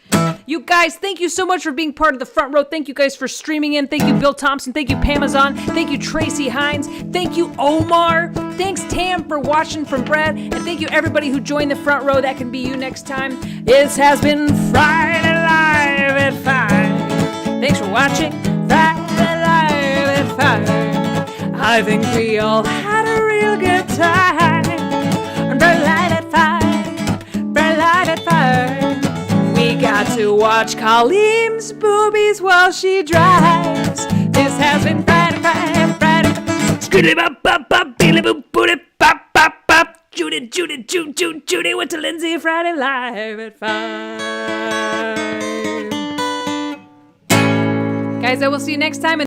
You guys, thank you so much for being part of the front row. Thank you guys for streaming in. Thank you, Bill Thompson. Thank you, Pamazon. Thank you, Tracy Hines. Thank you, Omar. Thanks, Tam, for watching from Brad. And thank you, everybody who joined the front row. That can be you next time. This has been Friday Live at 5. Thanks for watching Friday Live at 5. I think we all had a real good time. Bright light at 5. Bright light at 5. We got to watch Colleen's boobies while she drives. This has been Friday, Friday. Skitty bop bop bop, billy boop booty bop bop bop. Judy went to Lindsay Friday Live at 5. Guys, I will see you next time.